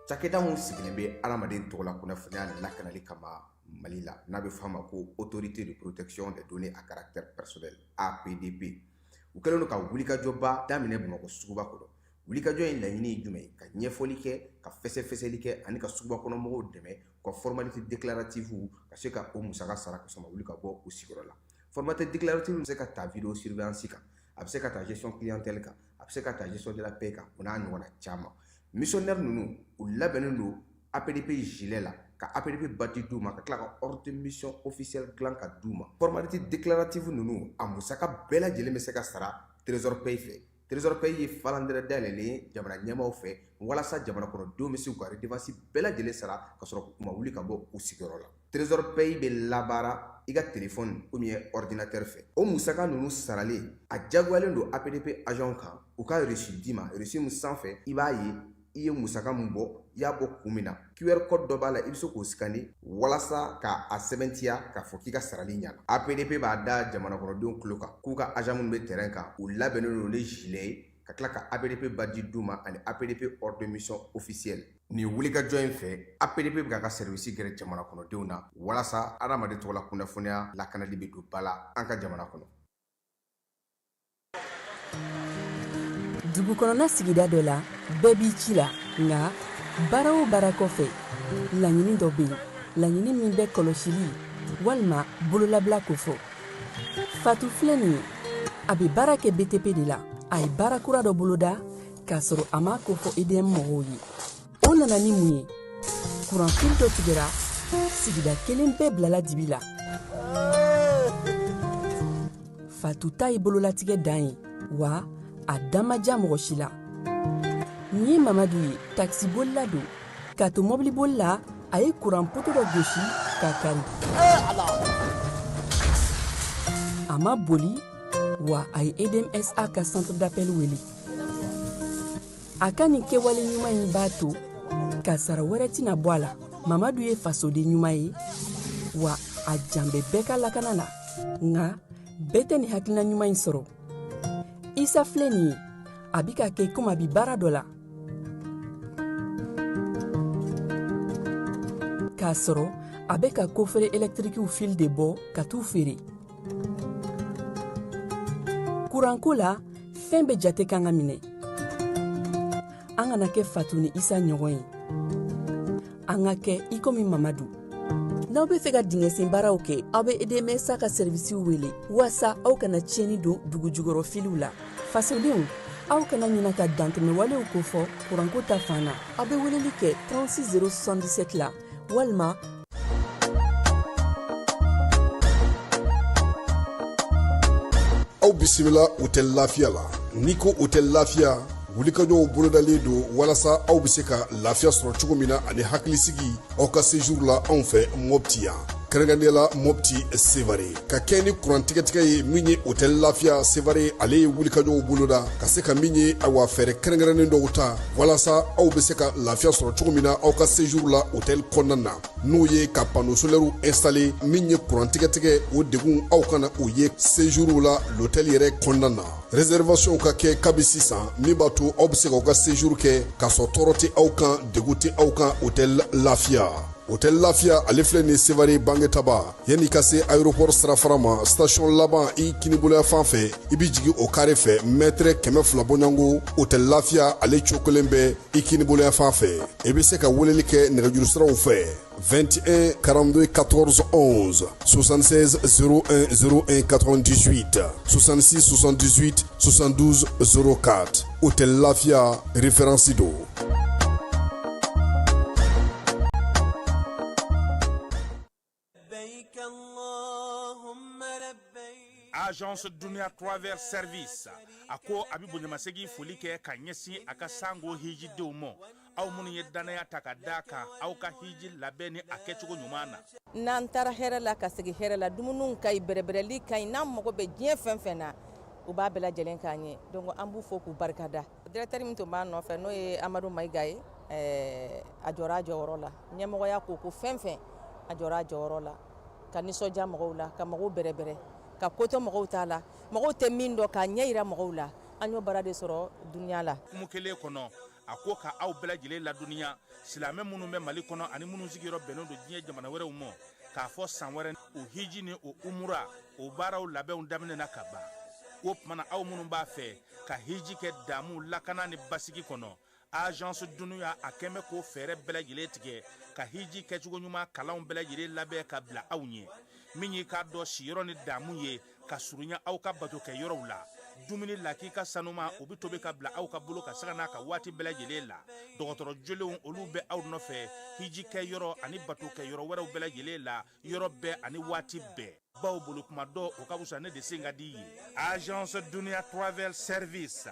Cakɛda mun sigilen bɛ adamaden tɔgɔ la kunnafoniya lakanali kama Mali la n'a bɛ f'a ma ko autorité de protection des données à caractère personnel APDP u kɛlen don ka wulikajɔba daminɛ Bamakɔ suguba kɔnɔ. Wulikajɔ in laɲini ye jumɛn ye? Ka ɲɛfɔli kɛ, ka fɛsɛfɛsɛli kɛ ani ka suguba kɔnɔ mɔgɔw dɛmɛ ka formalité déclarative ka se ka o musaka sara ka sɔrɔ wuli ka bɔ u sigiyɔrɔ la. Formalité déclarative bɛ se ka ta vidéo surveillance kan, a bɛ se ka ta gestion clientèle kan, a bɛ se ka ta gestion de la paix kan, o n'a ɲɔgɔnna caman. Missionnaire ninnu u labɛnnen don APDP gilet la ka APDP bati d'u ma ka tila ka ordre de mission officiel dilan ka d'u ma. Formalité déclarative ninnu a musaka bɛɛ lajɛlen bɛ se ka sara Trésor Paye fɛ. Trésor Paye ye falandɛrɛ dayɛlɛlen ye jamana ɲɛmaaw fɛ walasa jamana kɔnɔdenw bɛ se k'u ka redevance bɛɛ lajɛlen sara ka sɔrɔ u ma wuli ka bɔ u sigiyɔrɔ la. Trésor Paye bɛ labaara i ka téléphone ou bien ordinateur fɛ. O musaka ninnu saralen a jagoyalen don APDP agent kan u ka reçu d'i ma, reçu min sanfɛ i b'a ye i ye musaka mun bɔ i y'a bɔ kun min na QR code dɔ b'a la i bɛ se k'o scanner walasa ka a sɛbɛntiya k'a fɔ k'i ka sarali ɲɛna. APDP b'a da jamana kɔnɔdenw tulo kan k'u ka agent minnu bɛ terrain kan u labɛnnen don ni gilet ye ka tila ka APDP badge d'u ma ani APDP ordre de mission officiel. Nin wulikajɔ in fɛ APDP bɛ k'a ka service gɛrɛ jamana kɔnɔdenw na walasa adamaden tɔgɔ la kunnafoniya lakanali bɛ don ba la an ka jamana kɔnɔ. Dugu kɔnɔna sigida dɔ la bɛɛ b'i ci la nka baara o baara kɔfɛ laɲini dɔ bɛ yen laɲini min bɛ kɔlɔsili walima bololabila ko fɔ. Fatu filɛ nin ye a bɛ baara kɛ BTP de la a ye baara kura dɔ boloda k'a sɔrɔ a ma ko fɔ EDM mɔgɔw ye. O nana ni mun ye kuranfili dɔ tigɛra sigida kelen bɛɛ bilala dibi la. Fatu ta ye bololatigɛ dan ye wa a damaja mɔgɔ si la. Nin ye Mamadu ye taxibolila don k'a to mɔbilibolila a ye kuran poto dɔ gosi k'a kari. A ma boli wa a ye EDMSA ka centre d'appel wele. A ka nin kɛwale ɲuman in b'a to ka sara wɛrɛ tɛna bɔ a la. Mamadu ye fasoden ɲuman ye wa a jan bɛ bɛɛ ka lakana la nka bɛɛ tɛ nin hakilina ɲuman in sɔrɔ. Isa filɛ nin ye a bi ka kɛ komi a bi baara dɔ la k'a sɔrɔ a bɛ ka kofere électrique fil de bɔ ka t'u feere. Kuranko la fɛn bɛ jate kan ka minɛ. An kana kɛ Fatu ni Isa ɲɔgɔn ye. An ka kɛ i komi Mamadu. N'aw bɛ fɛ ka dingɛsen baaraw kɛ aw bɛ EDMSA ka service wele walasa aw kana tiɲɛni don dugu jukɔrɔ filiw la. Fasodenw aw kana ɲinɛ ka dantɛmɛwalew ko fɔ kuranko ta fan na aw bɛ weleli kɛ 36 077 la walima aw bisimila hôtel Lafiya la. N'i ko hôtel Lafiya wulikajɔw bolodalen don walasa aw bɛ se ka lafiya sɔrɔ cogo min na ani hakilisigi aw ka séjour la anw fɛ Mopti yan. Kɛrɛnkɛrɛnnenya la Mopti Sevare ka kɛ ni kurantigɛtigɛ ye min ye hôtel Lafiya Sevare ale ye wulikajɔw boloda ka se ka min ye awa fɛɛrɛ kɛrɛnkɛrɛnnen dɔw ta walasa aw bɛ se ka lafiya sɔrɔ cogo min na aw ka séjour la hôtel kɔnɔna na n'o ye ka panneau solaire installer min ye kurantigɛtigɛ o degun aw kana o ye séjour la l'hôtel yɛrɛ kɔnɔna na. Réservation ka kɛ kabi sisan min b'a to aw bɛ se k'aw ka séjour kɛ k'a sɔrɔ tɔɔrɔ tɛ aw kan degun tɛ aw kan hôtel Lafiya. Hôtel Lafiya ale filɛ nin Sevare Bangetaba yanni ka se aéroport sirafara ma station laban i kiniboloya fan fɛ i bi jigin o carré fɛ mètre 200 bɔɲango Hôtel Lafiya ale cokolen bɛ i kiniboloya fan fɛ i bɛ se ka weleli kɛ nɛgɛjuru siraw fɛ 21 42 14 11 76 01 01 98 66 78 72 04 Hôtel Lafiya référence do. Agence Dunia Travers Service ako abi bonyamasegi foli kɛ ka ɲɛsin a ka sango hiji denw ma aw minnu ye danaya ta ka da kan aw ka hiji labɛn ni a kɛcogo ɲuman na. N'an taara hɛrɛ la ka segin hɛrɛ la dumuniw ka ɲi bɛrɛbɛrɛli ka ɲi n'an mago bɛ diɲɛ fɛn fɛn na u b'a bɛɛ lajɛlen k'an ye donc an b'u fo k'u barikada. Directeur min tun b'an nɔfɛ n'o ye Amadu Mayiga ye a jɔra a jɔyɔrɔ la ɲɛmɔgɔya ko fɛn fɛn a jɔra a jɔyɔrɔ la ka nisɔndiya mɔgɔw la ka mɔgɔw bɛrɛbɛrɛ ka koto mɔgɔw t'a la mɔgɔw tɛ min dɔn k'a ɲɛ yira mɔgɔw la an y'o baara de sɔrɔ duniya la. Kumu kelen kɔnɔ a ko ka aw bɛɛ lajɛlen ladɔnniya silamɛ minnu bɛ Mali kɔnɔ ani minnu sigiyɔrɔ bɛnnen don diɲɛ jamana wɛrɛw ma k'a fɔ san wɛrɛ o hiji ni o umura o baaraw labɛnw daminɛna ka ban o tumana aw minnu b'a fɛ ka hiji kɛ damu lakana ni basigi kɔnɔ agence dunuya a kɛn bɛ k'o fɛɛrɛ bɛɛ lajɛlen tigɛ ka hiji kɛcogo ɲuman kalanw bɛɛ lajɛlen labɛn ka bila aw ɲɛ min y'i k'a dɔn siyɔrɔ ni damu ye ka surunya aw ka bato kɛ yɔrɔw la dumuni lakika sanuma o bi tobi ka bila aw ka bolo ka saga n'a ka waati bɛɛ lajɛlen la dɔgɔtɔrɔ jolenw olu bɛ aw nɔfɛ hiji kɛ yɔrɔ ani bato kɛ yɔrɔ wɛrɛw bɛɛ lajɛlen la yɔrɔ bɛɛ ani waati bɛɛ baw bolo kuma dɔ o ka fusa ne de sen ka di ye agence dunuya travel service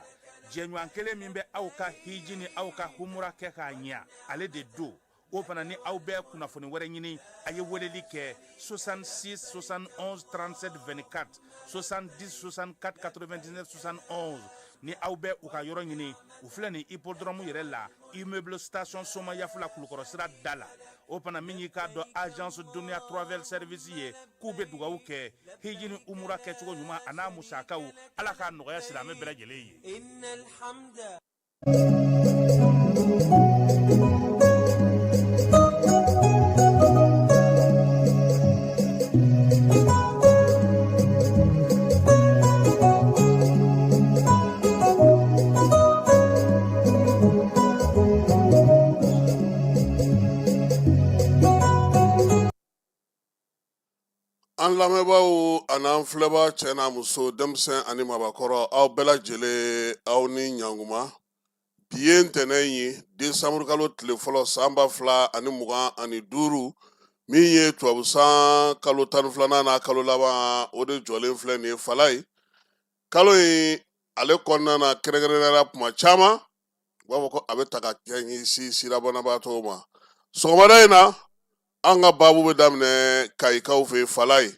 jɛɲɔgɔn kelen min bɛ aw ka hiji ni aw ka humura kɛ k'a ɲɛ ale de do o fana ni aw bɛɛ kunnafoni wɛrɛ ɲini a ye weleli kɛ 66 71 37 24 70 64 99 71 ni aw bɛɛ u ka yɔrɔ ɲini u filɛ nin hippodrome yɛrɛ la immeuble station soma yafula kulukɔrɔ sira da la o fana min y'i k'a dɔn agence dunuya travel service ye k'u bɛ dugawu kɛ hiji ni umura kɛcogo ɲuman a n'a musakaw ala k'a nɔgɔya silamɛ bɛɛ lajɛlen ye. An lamɛnbaaw an'an filɛbaa cɛ n'a muso denmisɛn ani mabakɔrɔ aw bɛɛ lajɛlen aw ni ɲankuma bi ye ntɛnɛn ye desanburu kalo tile fɔlɔ san 2025 min ye tubabusan kalo 12nan n'a kalo laban o de jɔlen filɛ nin ye fala ye kalo in ale kɔnɔna na kɛrɛnkɛrɛnnenya kuma caman u b'a fɔ ko a bɛ ta ka ɲɛsin sirabanabaatɔw ma sɔgɔmada in na an ka baabu bɛ daminɛ kayikaw fɛ fala ye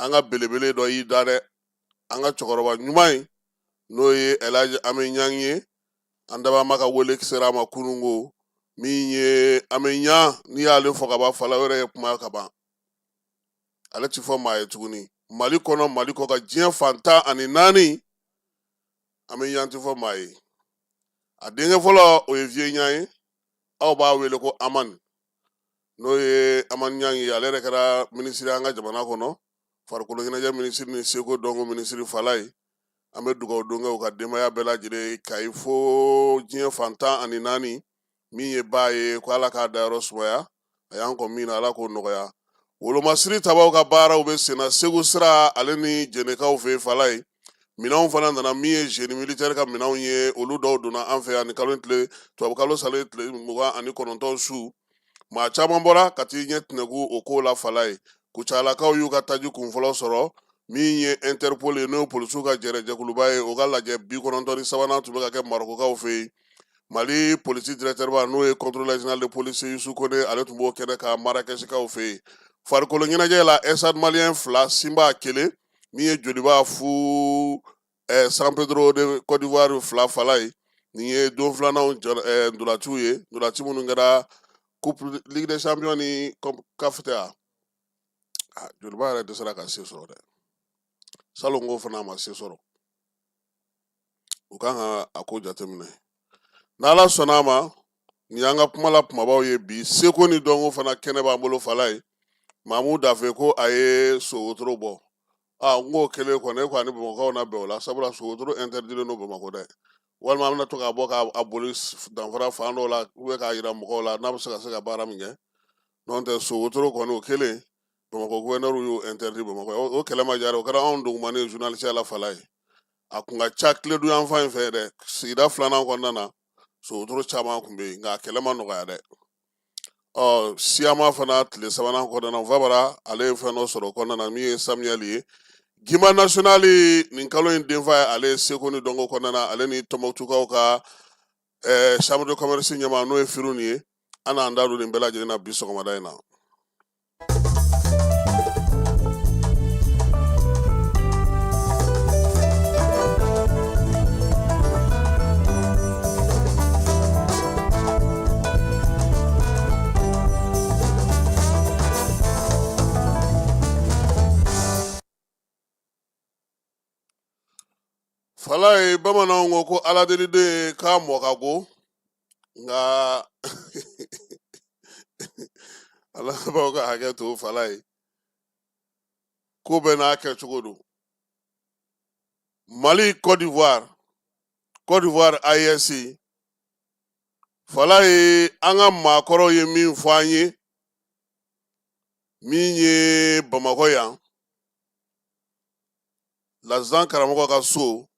an ka belebele dɔ y'i da dɛ an ka cɛkɔrɔba ɲuman ye n'o ye Elhaji Ami Ɲang ye an dabama ka wele sera a ma kunungo min ye Ami Ɲang n'i y'ale fɔ ka ban fala wɛrɛ ye kuma ka ban ale ti fɔ maa ye tuguni Mali kɔnɔ Mali kɔ ka diɲɛ fan 14 Ami Ɲang ti fɔ maa ye a denkɛ fɔlɔ o ye Vieux Ɲang ye aw b'a wele ko Amani n'o ye Amani Ɲang ye ale yɛrɛ kɛra minisiri an ka jamana kɔnɔ farikolo ɲɛnajɛ minisiri ni seko dɔnko minisiri fala ye an bɛ dugawu don kɛ u ka denbaya bɛɛ lajɛlen Kayi fo diɲɛ fan 14 min ye baa ye ko ala k'a dayɔrɔ sumaya a y'an kɔ min na ala k'o nɔgɔya wolomasiri tabaw ka baaraw bɛ sen na Segu sira ale ni jɛnɛkaw fɛ fala ye minɛnw fana nana min ye génie militaire ka minɛnw ye olu dɔw donna an fɛ yan ni kalo tile tubabukalo salen tile 29 su maa caman bɔra ka t'i ɲɛ tinɛgu o ko la fala ye kucalakaw y'u ka taji kunfɔlɔ sɔrɔ min ye Interpol ye n'o polisiw ka jɛkuluba ye o ka lajɛ 93 tun bɛ ka kɛ Marokokaw fɛ yen Mali polisi directeur ba n'o ye contrôleur général de police Youssou Kone ale tun b'o kɛnɛ ka Marakɛsikaw fɛ yen farikolo ɲɛnajɛ la Esad Malien 2 Simba 1 min ye joliba fu San Pedro de Côte d'Ivoire 2 fala ye nin ye don filanan ndolatiw ye ndolati minnu kɛra Coupe Ligue des Champions ni CAF tɛ a joliba yɛrɛ dɛsɛra ka se sɔrɔ dɛ salon ko fana ma se sɔrɔ u kan ka a ko jateminɛ n'ala sɔnna a ma ni an ka kuma la kumabaw ye bi seko ni dɔnko fana kɛnɛ b'an bolo fala ye Mamu Dafe ko a ye sogotoro bɔ n k'o kɛlen kɔni e ko ani Bamakɔkaw na bɛn o la sabula sogotoro interdilen no Bamakɔ dɛ walima an bɛna to k'a bɔ k'a boli danfara fan dɔw la k'a jira mɔgɔw la n'a bɛ se ka baara min kɛ n'o tɛ sogotoro kɔni o kɛlen Bamakɔ gouverneur y'o interdit Bamakɔ o kɛlɛ ma jara o kɛra anw dugumani ye journaliste la fala ye a kun ka ca tiledu yan fan in fɛ dɛ sigida filanan kɔnɔna na sogotoro caman kun bɛ yen nka a kɛlɛ ma nɔgɔya dɛ Siyama fana tile 3nan kɔnɔna Vabara ale ye fɛn dɔ sɔrɔ o kɔnɔna na min ye Samuel ye Gima national nin kalo in denfa ye ale seko ni dɔnko kɔnɔna na ale ni Tɔnbukutukaw ka chambre de commerce ɲɛma n'o ye Firu nin ye an n'an da don nin bɛɛ lajɛlen na bi sɔgɔmada in na. Fala ye bamananw ko ko ala deliden k'a mɔ ka go nga ala b'aw ka hakɛ to fala ye ko bɛɛ n'a kɛcogo don Mali Côte d'Ivoire IEC fala ye an ka maakɔrɔw ye min fɔ an ye min ye Bamakɔ yan Lazan karamɔgɔ ka so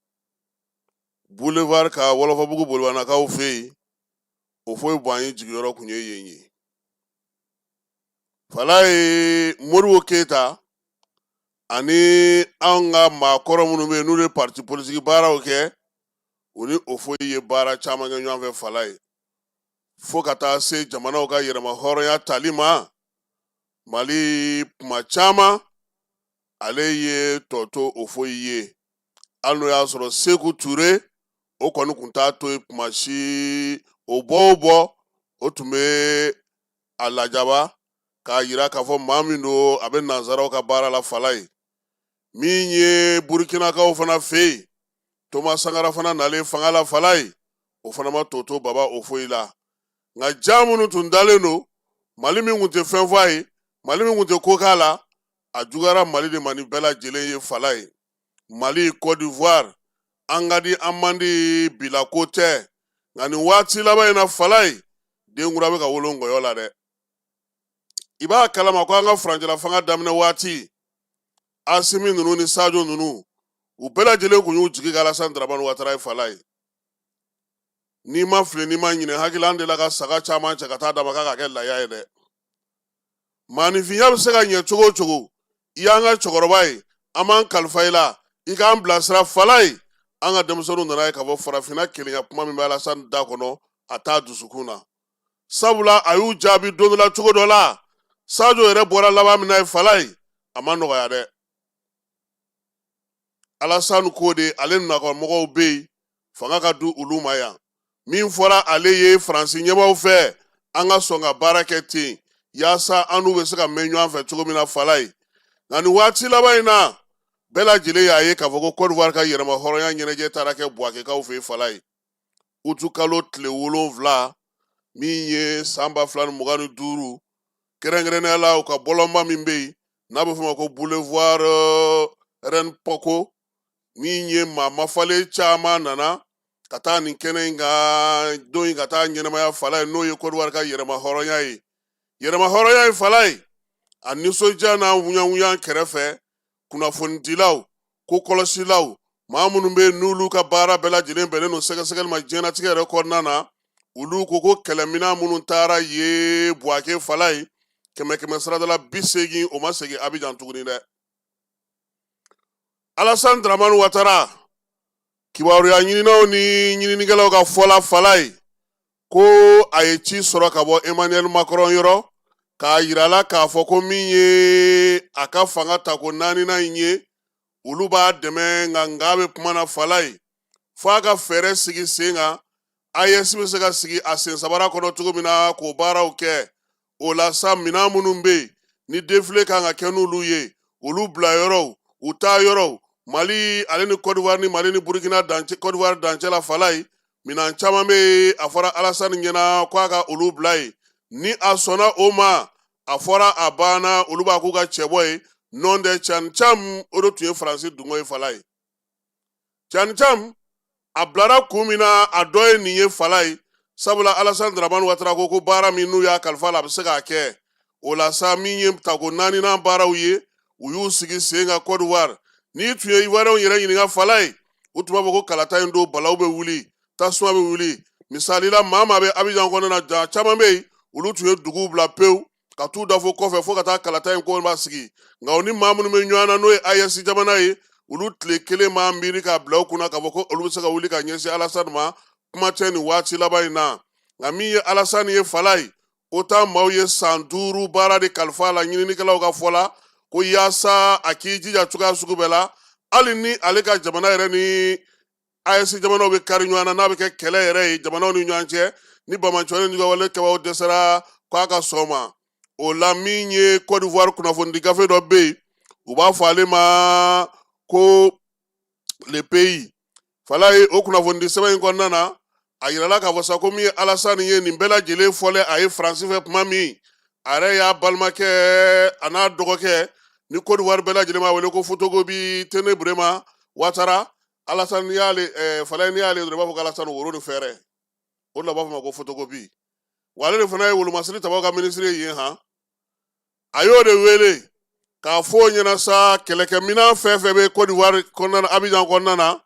boulevard ka Wɔlɔfɔbugu bolibanakaw fɛ yen o foyi bɔ an ye jigiyɔrɔ kun ye yen ye fala ye Moribo Keyita ani an ka maakɔrɔ minnu bɛ yen n'olu ye parti politique baaraw kɛ o ni o foyi ye baara caman kɛ ɲɔgɔn fɛ fala ye fo ka taa se jamanaw ka yɛrɛma hɔrɔnya tali ma Mali kuma caman ale ye tɔ to o foyi ye hali n'o y'a sɔrɔ Seku Ture o kɔni kun t'a to yen kuma si o bɔ o bɔ o tun bɛ a lajaba k'a yira k'a fɔ maa min don a bɛ nanzaraw ka baara la fala ye min ye Burukinakaw fana fɛ yen Thomas Sankara fana nalen fanga la fala ye o fana ma to to baba o foyi la nka ja minnu tun dalen don Mali min kun tɛ fɛn fɔ a ye Mali min kun tɛ ko k'a la a juguyara Mali de ma ni bɛɛ lajɛlen ye fala ye Mali Côte d'Ivoire an ka di an man di bila ko tɛ nka nin waati laban in na fala ye den kura bɛ ka wolo nkɔyɔ la dɛ i b'a kalama ko an ka furancɛla fanga daminɛ waati Asimi ninnu ni Sadio ninnu u bɛɛ lajɛlen kun y'u jigi ka Alassane Dramane Ouattara ye fala ye n'i ma fili n'i ma ɲinɛ hakili an delila ka saga caman cɛ ka taa dama k'a ka kɛ laya ye dɛ maanifinya bɛ se ka ɲɛ cogo o cogo i y'an ka cɛkɔrɔba ye an b'an kalifa i la i k'an bilasira fala ye an ka denmisɛnninw nana ye k'a fɔ farafinna kelenya kuma min bɛ Alassane da kɔnɔ a t'a dusukun na sabula a y'u jaabi don dɔ la cogo dɔ la Sadio yɛrɛ bɔra laban min na ye fala ye a ma nɔgɔya dɛ Alassane ko de ale nakɔmɔgɔw bɛ yen fanga ka di olu ma yan min fɔra ale ye Faransi ɲɛmaaw fɛ an ka sɔn ka baara kɛ ten yaasa an n'u bɛ se ka mɛn ɲɔgɔn fɛ cogo min na fala ye nka nin waati laban in na bɛɛ lajɛlen y'a ye k'a fɔ ko Côte d'Ivoire ka yɛrɛma hɔrɔnya ɲɛnajɛ taara kɛ Buwakekaw fɛ yen fala ye utu kalo tile 7 min ye san 2025 kɛrɛnkɛrɛnnenya la u ka bɔlɔnba min bɛ yen n'a bɛ f'o ma ko boulevard Reine Poko min ye maa mafalen caman nana ka taa nin kɛnɛ in kan don in ka taa ɲɛnamaya fala ye n'o ye Côte d'Ivoire ka yɛrɛma hɔrɔnya ye yɛrɛma hɔrɔnya ye fala ye a nisɔndiya n'a wuɲanwuɲan kɛrɛfɛ kunnafonidilaw ko kɔlɔsilaw maa minnu bɛ yen n'olu ka baara bɛɛ lajɛlen bɛnnen don sɛgɛsɛgɛli ma diɲɛnatigɛ yɛrɛ kɔnɔna na olu ko ko kɛlɛminɛn minnu taara ye Buwake fala ye 100 saradala 80 o ma segin Abidjan tuguni dɛ Alassane Dramane Ouattara kibaruya ɲininaw ni ɲininikɛlaw ka fɔla fala ye ko a ye ci sɔrɔ ka bɔ Emmanuel Macron yɔrɔ k'a yirala k'a fɔ ko min ye a ka fanga ta ko 4nan in ye olu b'a dɛmɛ nka bɛ kuma na fala ye fo a ka fɛɛrɛ sigi sen kan IES bɛ se ka sigi a sen sabara kɔnɔ cogo min na k'o baaraw kɛ o la sa minɛn minnu bɛ yen ni défilé kan ka kɛ n'olu ye olu bila yɔrɔw u taa yɔrɔw Mali ale ni Côte d'Ivoire ni Mali ni Burkina Côte d'Ivoire dancɛ la fala ye minɛn caman bɛ yen a fɔra Alassane ɲɛna k'a ka olu bila yen ni a sɔnna o ma a fɔra a banna olu b'a k'u ka cɛbɔ ye non de Tiani Cham o de tun ye Faransi dungo ye fala ye Tiani Cham a bilara kun min na a dɔ ye nin ye fala ye sabula Alassane Dramane Ouattara ko baara min n'u y'a kalifa la a bɛ se k'a kɛ o la sa min ye tako 4nan baaraw ye u y'u sigi sen kan Côte d'Ivoire n'i tun ye Ivoiriyɛnw yɛrɛ ɲininka fala ye u tun b'a fɔ ko kalata in don balaw bɛ wuli tasuma bɛ wuli misali la maa bɛ Abidjan kɔnɔna na caman bɛ yen olu tun ye duguw bila pewu ka t'u da fo kɔfɛ fo ka taa kalata in ko b'a sigi nka o ni maa minnu bɛ ɲɔgɔn na n'o ye IES jamana ye olu tile kelen maa miiri k'a bila u kunna k'a fɔ ko olu bɛ se ka wuli ka ɲɛsin Alassane ma kuma tɛ nin waati laban in na nka min ye Alassane ye fala ye o ta maaw ye san 5 baara de kalifa la ɲininikɛlaw ka fɔ la ko yaasa a k'i jija cogoya sugu bɛɛ la hali ni ale ka jamana yɛrɛ ni IES jamanaw bɛ kari ɲɔgɔn na n'a bɛ kɛ kɛlɛ yɛrɛ ye jamanaw ni ɲɔgɔn cɛ ni Bamacɔni ni wale kɛbaw dɛsɛra k'a ka sɔn ma o la min ye Côte d'Ivoire kunnafonidi gafe dɔ bɛ yen u b'a fɔ ale ma ko le pays fala ye o kunnafonidi sɛbɛn in kɔnɔna na a yirala k'a fɔ sa ko min ye Alasani ye nin bɛɛ lajɛlen fɔlen a ye Faransi fɛ tuma min a yɛrɛ y'a balimakɛ a n'a dɔgɔkɛ ni Côte d'Ivoire bɛɛ lajɛlen b'a wele ko Fotokobi Tene Burema Ouattara Alasani n'i y'ale Falaye n'i y'ale dɔrɔn i b'a fɔ ko Alasani woro ni fɛɛrɛ o de la u b'a fɔ ma ko Fotokobi wa ale de fana ye wolomasiri tabaw ka minisiri ye yen han a y'o de wele k'a fɔ o ɲɛna sa kɛlɛkɛminɛn fɛn fɛn bɛ Côte d'Ivoire kɔnɔna Abidjan kɔnɔna na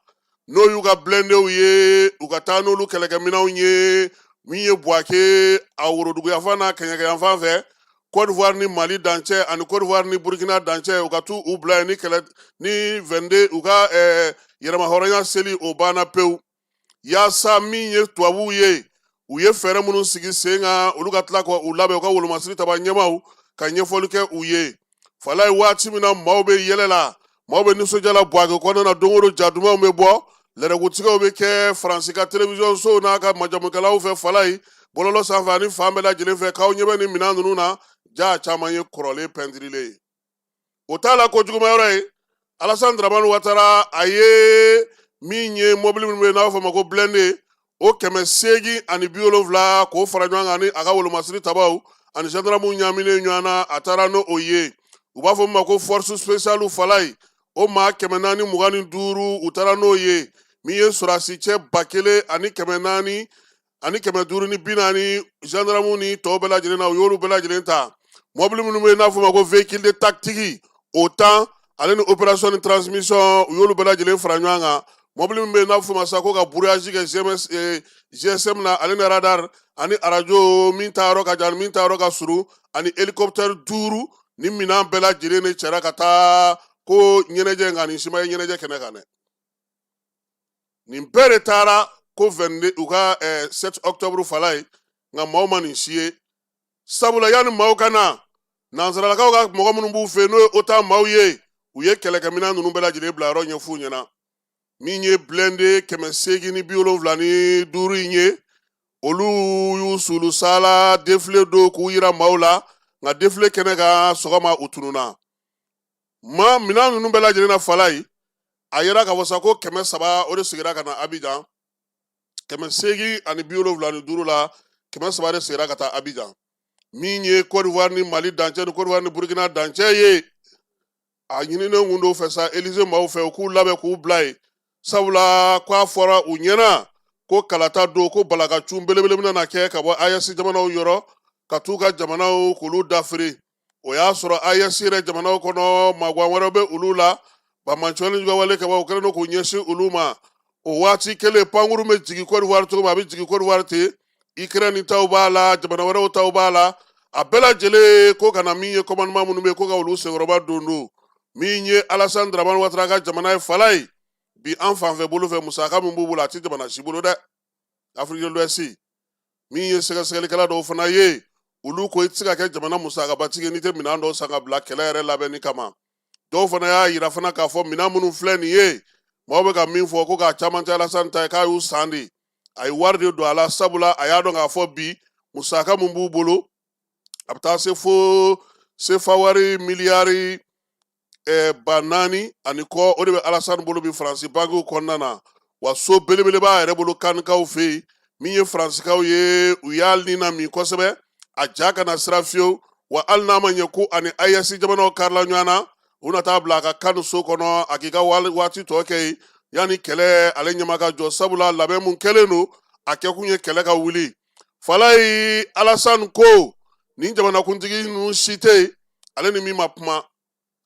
n'o y'u ka blendew ye u ka taa n'olu kɛlɛkɛminɛnw ye min ye Buwake a Woroduguyanfan n'a Kɛɲɛkɛyanfan fɛ Côte d'Ivoire ni Mali dancɛ ani Côte d'Ivoire ni Burkina dancɛ u ka t'u bila yen ni 22 u ka yɛrɛmahɔrɔnya seli o banna pewu yaasa min ye tubabuw ye u ye fɛɛrɛ minnu sigi sen kan olu ka tila k'u labɛn u ka wolomasiri taba ɲɛmaw ka ɲɛfɔli kɛ u ye Falaye waati min na maaw bɛ yɛlɛ la maaw bɛ nisɔndiya la Buwake kɔnɔna na don o don ja dumanw bɛ bɔ lɛrɛgutigiw bɛ kɛ Faransi ka télévision sow n'a ka majamukɛlaw fɛ Falaye bɔlɔlɔ sanfɛ ani fan bɛɛ lajɛlen fɛ k'aw ɲɛ bɛ nin minɛn ninnu na ja caman ye kɔrɔlen pɛntirilen ye o t'a la kojugumayɔrɔ ye Alasani Dramani Ouattara a ye min ye mobili minnu bɛ yen n'a b'a fɔ o ma ko blende o 870 k'o fara ɲɔgɔn kan ani a ka wolomasiri tabaw ani gendarmew ɲaaminen ɲɔgɔn na a taara n'o ye u b'a fɔ o ma ko force spéciale Falaye o maa 425 u taara n'o ye min ye sɔrɔdasi cɛ 1000 ani 400 ani 540 gendarmew ni tɔw bɛɛ lajɛlen na u y'olu bɛɛ lajɛlen ta mobili minnu bɛ yen n'a fɔ o ma ko véhicule de tactique o temps ale ni opération ni transmission u y'olu bɛɛ lajɛlen fara ɲɔgɔn kan mobili min bɛ yen n'a fɔ o ma sa ko ka brouillage kɛ GSM na ale ni radar ani arajo min ta yɔrɔ ka jan ani min ta yɔrɔ ka surun ani hélicoptère 5 ni minɛn bɛɛ lajɛlen de cɛra ka taa ko ɲɛnajɛ nka nin si ma ye ɲɛnajɛ kɛnɛ kan dɛ nin bɛɛ de taara ko 22 u ka 7 octobre Falaye nka maaw ma nin si ye sabula yanni maaw ka na nanzaralakaw ka mɔgɔ minnu b'u fɛ n'o ye OTAN maaw ye u ye kɛlɛkɛminɛn ninnu bɛɛ lajɛlen bila yɔrɔ ɲɛf'u ɲɛna min ye blende 875 in ye olu y'u sulu sala défilé do k'u yira maaw la nka défilé kɛnɛ kan sɔgɔma u tununa minɛn ninnu bɛɛ lajɛlen na Falaye a yera k'a fɔ sa ko 300 o de sigira ka na Abidjan 875 la 300 de sigira ka taa Abidjan min ye Côte d'Ivoire ni Mali dancɛ ni Côte d'Ivoire ni Burkina dancɛ ye a ɲininen kun do fɛ sa Élysée maaw fɛ u k'u labɛn k'u bila yen sabula k'a fɔra u ɲɛna ko kalata don ko balakacun belebele bɛna kɛ ka bɔ AES jamanaw yɔrɔ ka t'u ka jamanaw k'olu dafiri o y'a sɔrɔ AES yɛrɛ jamanaw kɔnɔ maguwan wɛrɛ bɛ olu la bamancuwani jugawale ka bɔ u kɛlen do k'u ɲɛsin olu ma o waati kelen pankuru bɛ jigin Côte d'Ivoire cogo min a bɛ jigin Côte d'Ivoire ten Ukraine taw b'a la jamana wɛrɛw taw b'a la a bɛɛ lajɛlen ko ka na min ye commandement minnu bɛ yen ko ka olu senkɔrɔba don min ye Alasani Dramani Ouattara ka jamana ye Falaye bi an fanfɛ bolo fɛ musaka min b'u bolo a tɛ jamana si bolo dɛ Afrique de l'Ouest min ye sɛgɛsɛgɛlikɛla dɔw fana ye olu ko i tɛ se ka kɛ jamana musakabatigi n'i tɛ minɛn dɔw san ka bila kɛlɛ yɛrɛ labɛnni kama dɔw fana y'a yira fana k'a fɔ minɛn minnu filɛ nin ye maaw bɛ ka min fɔ ko k'a caman tɛ Alasani ta ye k'a y'u san de a ye wari de don a la sabula a y'a dɔn k'a fɔ bi musaka min b'u bolo a bɛ taa se fo sefa wari miliyari 400 ani kɔ o de bɛ Alasani bolo bi Faransi bankiw kɔnɔna na wa so belebele b'a yɛrɛ bolo kanikaw fɛ yen min ye Faransikaw ye u y'a nin na min kosɛbɛ a ja kana sira fiyewu wa hali n'a ma ɲɛ ko ani AES jamanaw karila ɲɔgɔn na u na taa bila a ka kanu so kɔnɔ a k'i ka waati tɔ kɛ yen yanni kɛlɛ ale ɲɛma ka jɔ sabula labɛn mun kɛlen don a kɛkun ye kɛlɛ ka wuli Falaye Alasani ko nin jamanakuntigi ninnu si tɛ yen ale ni min ma kuma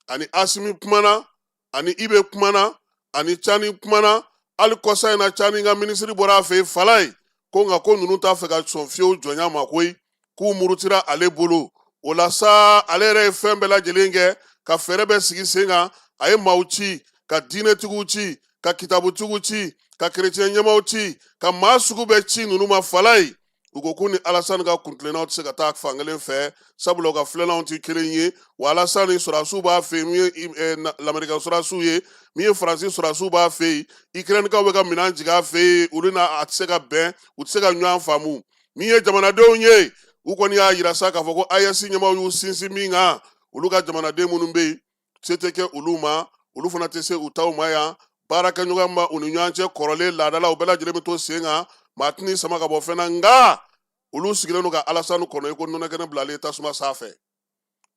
ani Asimi kumana ani Ibe kumana ani Cani kumana hali kɔsa in na Cani ka minisiri bɔra a fɛ yen Falaye ko nka ko ninnu t'a fɛ ka sɔn fiyewu jɔnya ma koyi k'u murutira ale bolo o la sa ale yɛrɛ ye fɛn bɛɛ lajɛlen kɛ ka fɛɛrɛ bɛɛ sigi sen kan a ye maaw ci ka diinɛtigiw ci ka kitabutigiw ci ka kerecɛn ɲɛmaw ci ka maa sugu bɛɛ ci ninnu ma Falaye u ko ni Alasani ka kuntilennaw tɛ se ka taa fan kelen fɛ sabula u ka filɛlanw tɛ kelen ye wa Alasani sɔrɔdasiw b'a fɛ yen min ye lamɛrikɛn sɔrɔdasiw ye min ye Faransi sɔrɔdasiw b'a fɛ yen Ukrainikaw bɛ ka minɛn jigin a fɛ yen olu n'a a tɛ se ka bɛn u tɛ se ka ɲɔgɔn faamu min ye jamanadenw ye u kɔni y'a yira sa k'a fɔ ko AES ɲɛmaw y'u sinsin min kan olu ka jamanaden minnu bɛ yen se tɛ kɛ olu ma olu fana tɛ se u taw ma yan baarakɛɲɔgɔn ma u ni ɲɔgɔn cɛ kɔrɔlen laadala u bɛɛ lajɛlen bɛ to sen kan matini sama ka bɔ fɛn nga olu sigilen don ka Alasani kɔnɔ i ko nɔnɔ kɛnɛ bilalen tasuma sanfɛ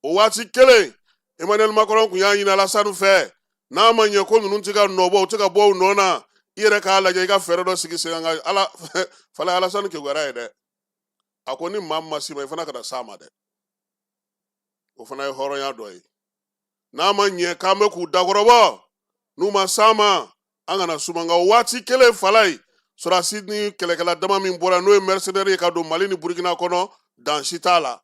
o waati kelen Emmanuel Macron kun y'a ɲini Alasani fɛ n'a ma ɲɛ ko ninnu tɛ ka nɔbɔ u tɛ ka bɔ u nɔ na i yɛrɛ k'a lajɛ i ka fɛɛrɛ dɔ sigi sen kan ala fala Alasani kekuyara ye dɛ a ko ni maa min ma s'i ma i fana kana s'a ma dɛ o fana ye hɔrɔnya dɔ ye n'a ma ɲɛ k'an bɛ k'u dakɔrɔbɔ n'u ma s'a ma an kana suma nka o waati kelen fala ye sɔrɔdasi ni kɛlɛkɛla dama min bɔra n'o ye mercenaires ye ka don Mali ni Burkina kɔnɔ dan si t'a la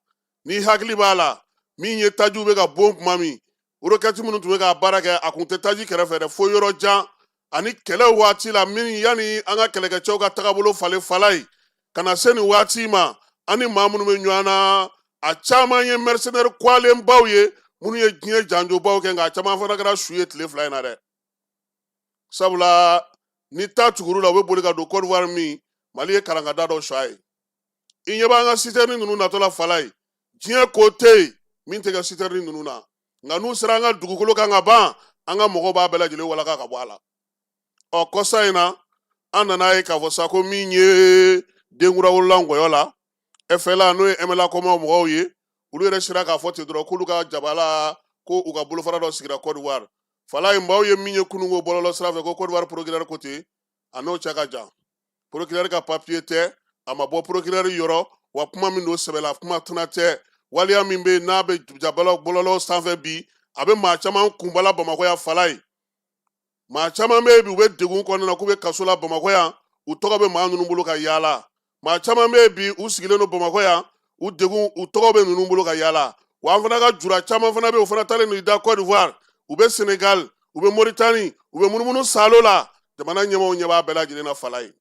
ni hakili b'a la min ye tajiw bɛ ka bon tuma min roquette minnu tun bɛ ka baara kɛ a kun tɛ taji kɛrɛfɛ dɛ fo yɔrɔ jan ani kɛlɛ waati la min yanni an ka kɛlɛkɛcɛw ka tagabolo falen fala ye ka na se nin waati ma ani maa minnu bɛ ɲɔgɔn na a caman ye mercenaires kɔlenbaw ye minnu ye diɲɛ janjobaw kɛ nka a caman fana kɛra su ye tile fila in na dɛ sabula ni taa tuguru la u bɛ boli ka don Côte d'Ivoire min Mali ye kalankada dɔ su a ye i ɲɛ b'an ka citerne ninnu natɔla fala ye diɲɛ ko tɛ yen min tɛ kɛ citerne ninnu na nka n'u sera an ka dugukolo kan ka ban an ka mɔgɔw b'a bɛɛ lajɛlen walaka ka bɔ a la ɔ kɔsa in na an nana ye k'a fɔ sa ko min ye denkura wolola nkɔyɔ la FLA n'o ye MLA kɔmaw mɔgɔw ye olu yɛrɛ sera k'a fɔ ten dɔrɔn k'olu ka jabala ko u ka bolofara dɔ sigira Côte d'Ivoire fala ye maaw ye min ye kununko bɔlɔlɔ sira fɛ ko Côte d'Ivoire procureur ko ten a n'o cɛ ka jan procureur ka papier tɛ a ma bɔ procureur yɔrɔ wa kuma min don sɛbɛla kuma tana tɛ waliya min bɛ n'a bɛ jabala bɔlɔlɔ sanfɛ bi a bɛ maa caman kunbala Bamakɔ yan fala ye maa caman bɛ yen bi u bɛ degun kɔnɔna na k'u bɛ kaso la Bamakɔ yan u tɔgɔ bɛ maa ninnu bolo ka yaala maa caman bɛ yen bi u sigilen don Bamakɔ yan u tɔgɔ bɛ ninnu bolo ka yaala wa an fana ka jura caman fana bɛ yen u fana talen don i da Côte d'Ivoire u bɛ Sénégal u bɛ Mauritanie u bɛ munumunu Salo la jamana ɲɛmaaw ɲɛ b'a bɛɛ lajɛlen na fala ye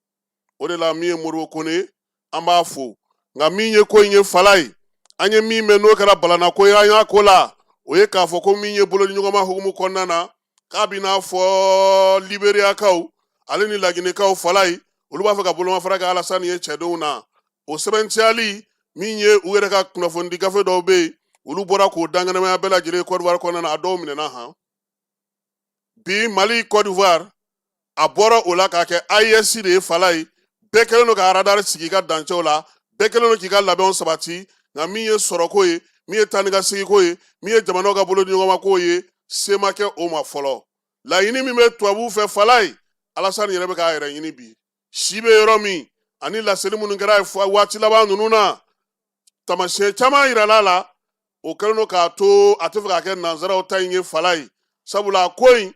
o de la min ye Modibo Kone an b'a fo nka min ye ko in ye fala ye an ye min mɛn n'o kɛra balana ko ye an y'a ko la o ye k'a fɔ ko min ye bolodiɲɔgɔnma hukumu kɔnɔna na k'a bɛ n'a fɔ Liberiyakaw ale ni Laginɛkaw fala ye olu b'a fɛ ka bolomafara kɛ Alasani ye cɛdenw na o sɛbɛntiyali min ye u yɛrɛ ka kunnafoni di gafe dɔw bɛ yen olu bɔra k'o danganamaya bɛɛ lajɛlen Côte d'Ivoire kɔnɔna na a dɔw minɛna han bi Mali Côte d'Ivoire a bɔra o la k'a kɛ AES de ye fala ye bɛɛ kɛlen don ka radar sigi i ka dancɛw la bɛɛ kɛlen don k'i ka labɛnw sabati nka min ye sɔrɔko ye min ye taa ni ka segin ye min ye jamanaw ka bolodiɲɔgɔnma ko ye se ma kɛ o ma fɔlɔ laɲini min bɛ tubabuw fɛ fala ye Alasani yɛrɛ bɛ k'a yɛrɛ ɲini bi si bɛ yɔrɔ min ani laseli minnu kɛra waati laban ninnu na tamasiyɛn caman yirala la o kɛlen don k'a to a tɛ fɛ k'a kɛ nanzaraw ta in ye fala ye sabula ko in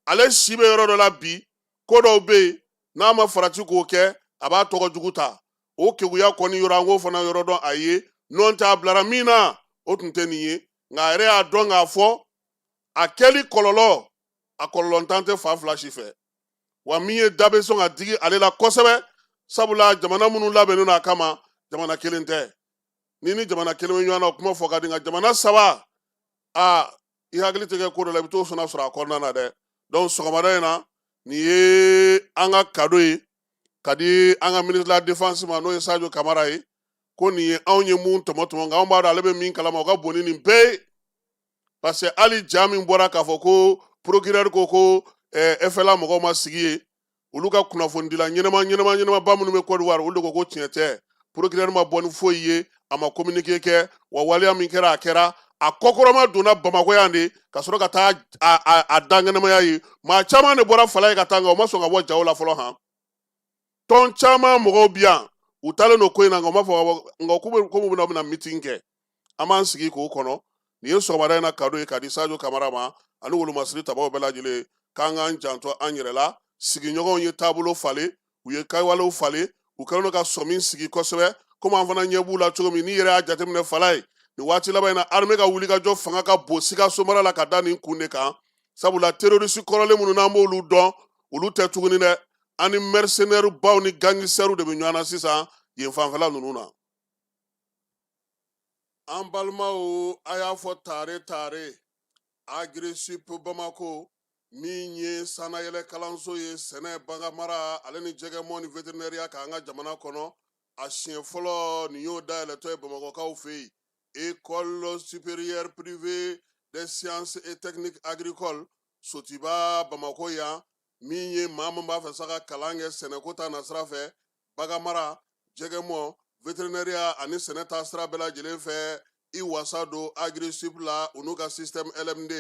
ale si bɛ yɔrɔ dɔ la bi ko dɔw bɛ yen n'a ma farati k'o kɛ a b'a tɔgɔ jugu ta o keguya kɔni yɔrɔ an k'o fana yɔrɔ dɔn a ye n'o tɛ a bilara min na o tun tɛ nin ye nka a yɛrɛ y'a dɔn k'a fɔ a kɛli kɔlɔlɔ a kɔlɔlɔntan tɛ fan fila si fɛ wa min ye da bɛ sɔn ka digi ale la kosɛbɛ sabula jamana minnu labɛnnen don a kama jamana kelen tɛ ni jamana kelen bɛ ɲɔgɔn na o kuma fɔ ka di nka jamana saba i hakili tɛ kɛ ko dɔ la i bɛ t'o fana sɔrɔ a kɔnɔna na dɛ donc sɔgɔmada in na nin ye an ka kado ye ka di an ka ministre de la défense ma n'o ye Sadio Kamara ye ko nin ye anw ye mun tɔmɔ nka anw b'a dɔn ale bɛ min kalama o ka bon ni nin bɛɛ ye parce que hali ja min bɔra k'a fɔ ko procureur ko FLA mɔgɔw ma sigi ye olu ka kunnafonidila ɲɛnama ba minnu bɛ Côte d'Ivoire olu de ko tiɲɛ tɛ procureur ma bɔ ni foyi ye a ma communiqué kɛ wa waleya min kɛra a kɛra a kɔkɔrɔma donna Bamakɔ yan de ka sɔrɔ ka taa a dan ɲɛnamaya ye maa caman de bɔra fala ye ka taa nka u ma sɔn ka bɔ jaw la fɔlɔ han tɔn caman mɔgɔw bi yan u taalen don ko in na nka u ma fɔ nka ko mun bɛna meeting kɛ an b'an sigi k'o kɔnɔ nin ye sɔgɔmada in na kado ye ka di Sadio Kamara ma ani wolomasiri tabaw bɛɛ lajɛlen k'an k'an janto an yɛrɛ la sigiɲɔgɔnw ye taabolo falen u ye kawalew falen u kɛlen don ka sɔmin sigi kosɛbɛ komi an fana ɲɛ b'u la cogo min n'i yɛrɛ y'a jateminɛ fala ye nin waati laban in na armée ka wulikajɔ fanga ka bon Sikaso mara la ka da nin kun de kan sabula terroriste kɔrɔlen minnu n'an b'olu dɔn olu tɛ tuguni dɛ ani mercenaires baw ni gangsters de bɛ ɲɔgɔn na sisan yen fanfɛla ninnu na an balimaw a y'a fɔ tare Agriculture Bamako min ye sanayɛlɛ kalanso ye sɛnɛ baganmara ale ni jɛgɛmɔ ni vétérinaire k'an ka jamana kɔnɔ a siɲɛ fɔlɔ nin y'o dayɛlɛtɔ ye Bamakɔkaw fɛ yen École supérieure privée des sciences et techniques agricoles Sotiba Bamako yan min ye maa min b'a fɛ sa ka kalan kɛ sɛnɛko ta nasira fɛ bagamara jɛgɛmɔ vétérinaria ani sɛnɛ taa sira bɛɛ lajɛlen fɛ i wasa don AgriSup la u n'u ka système LMD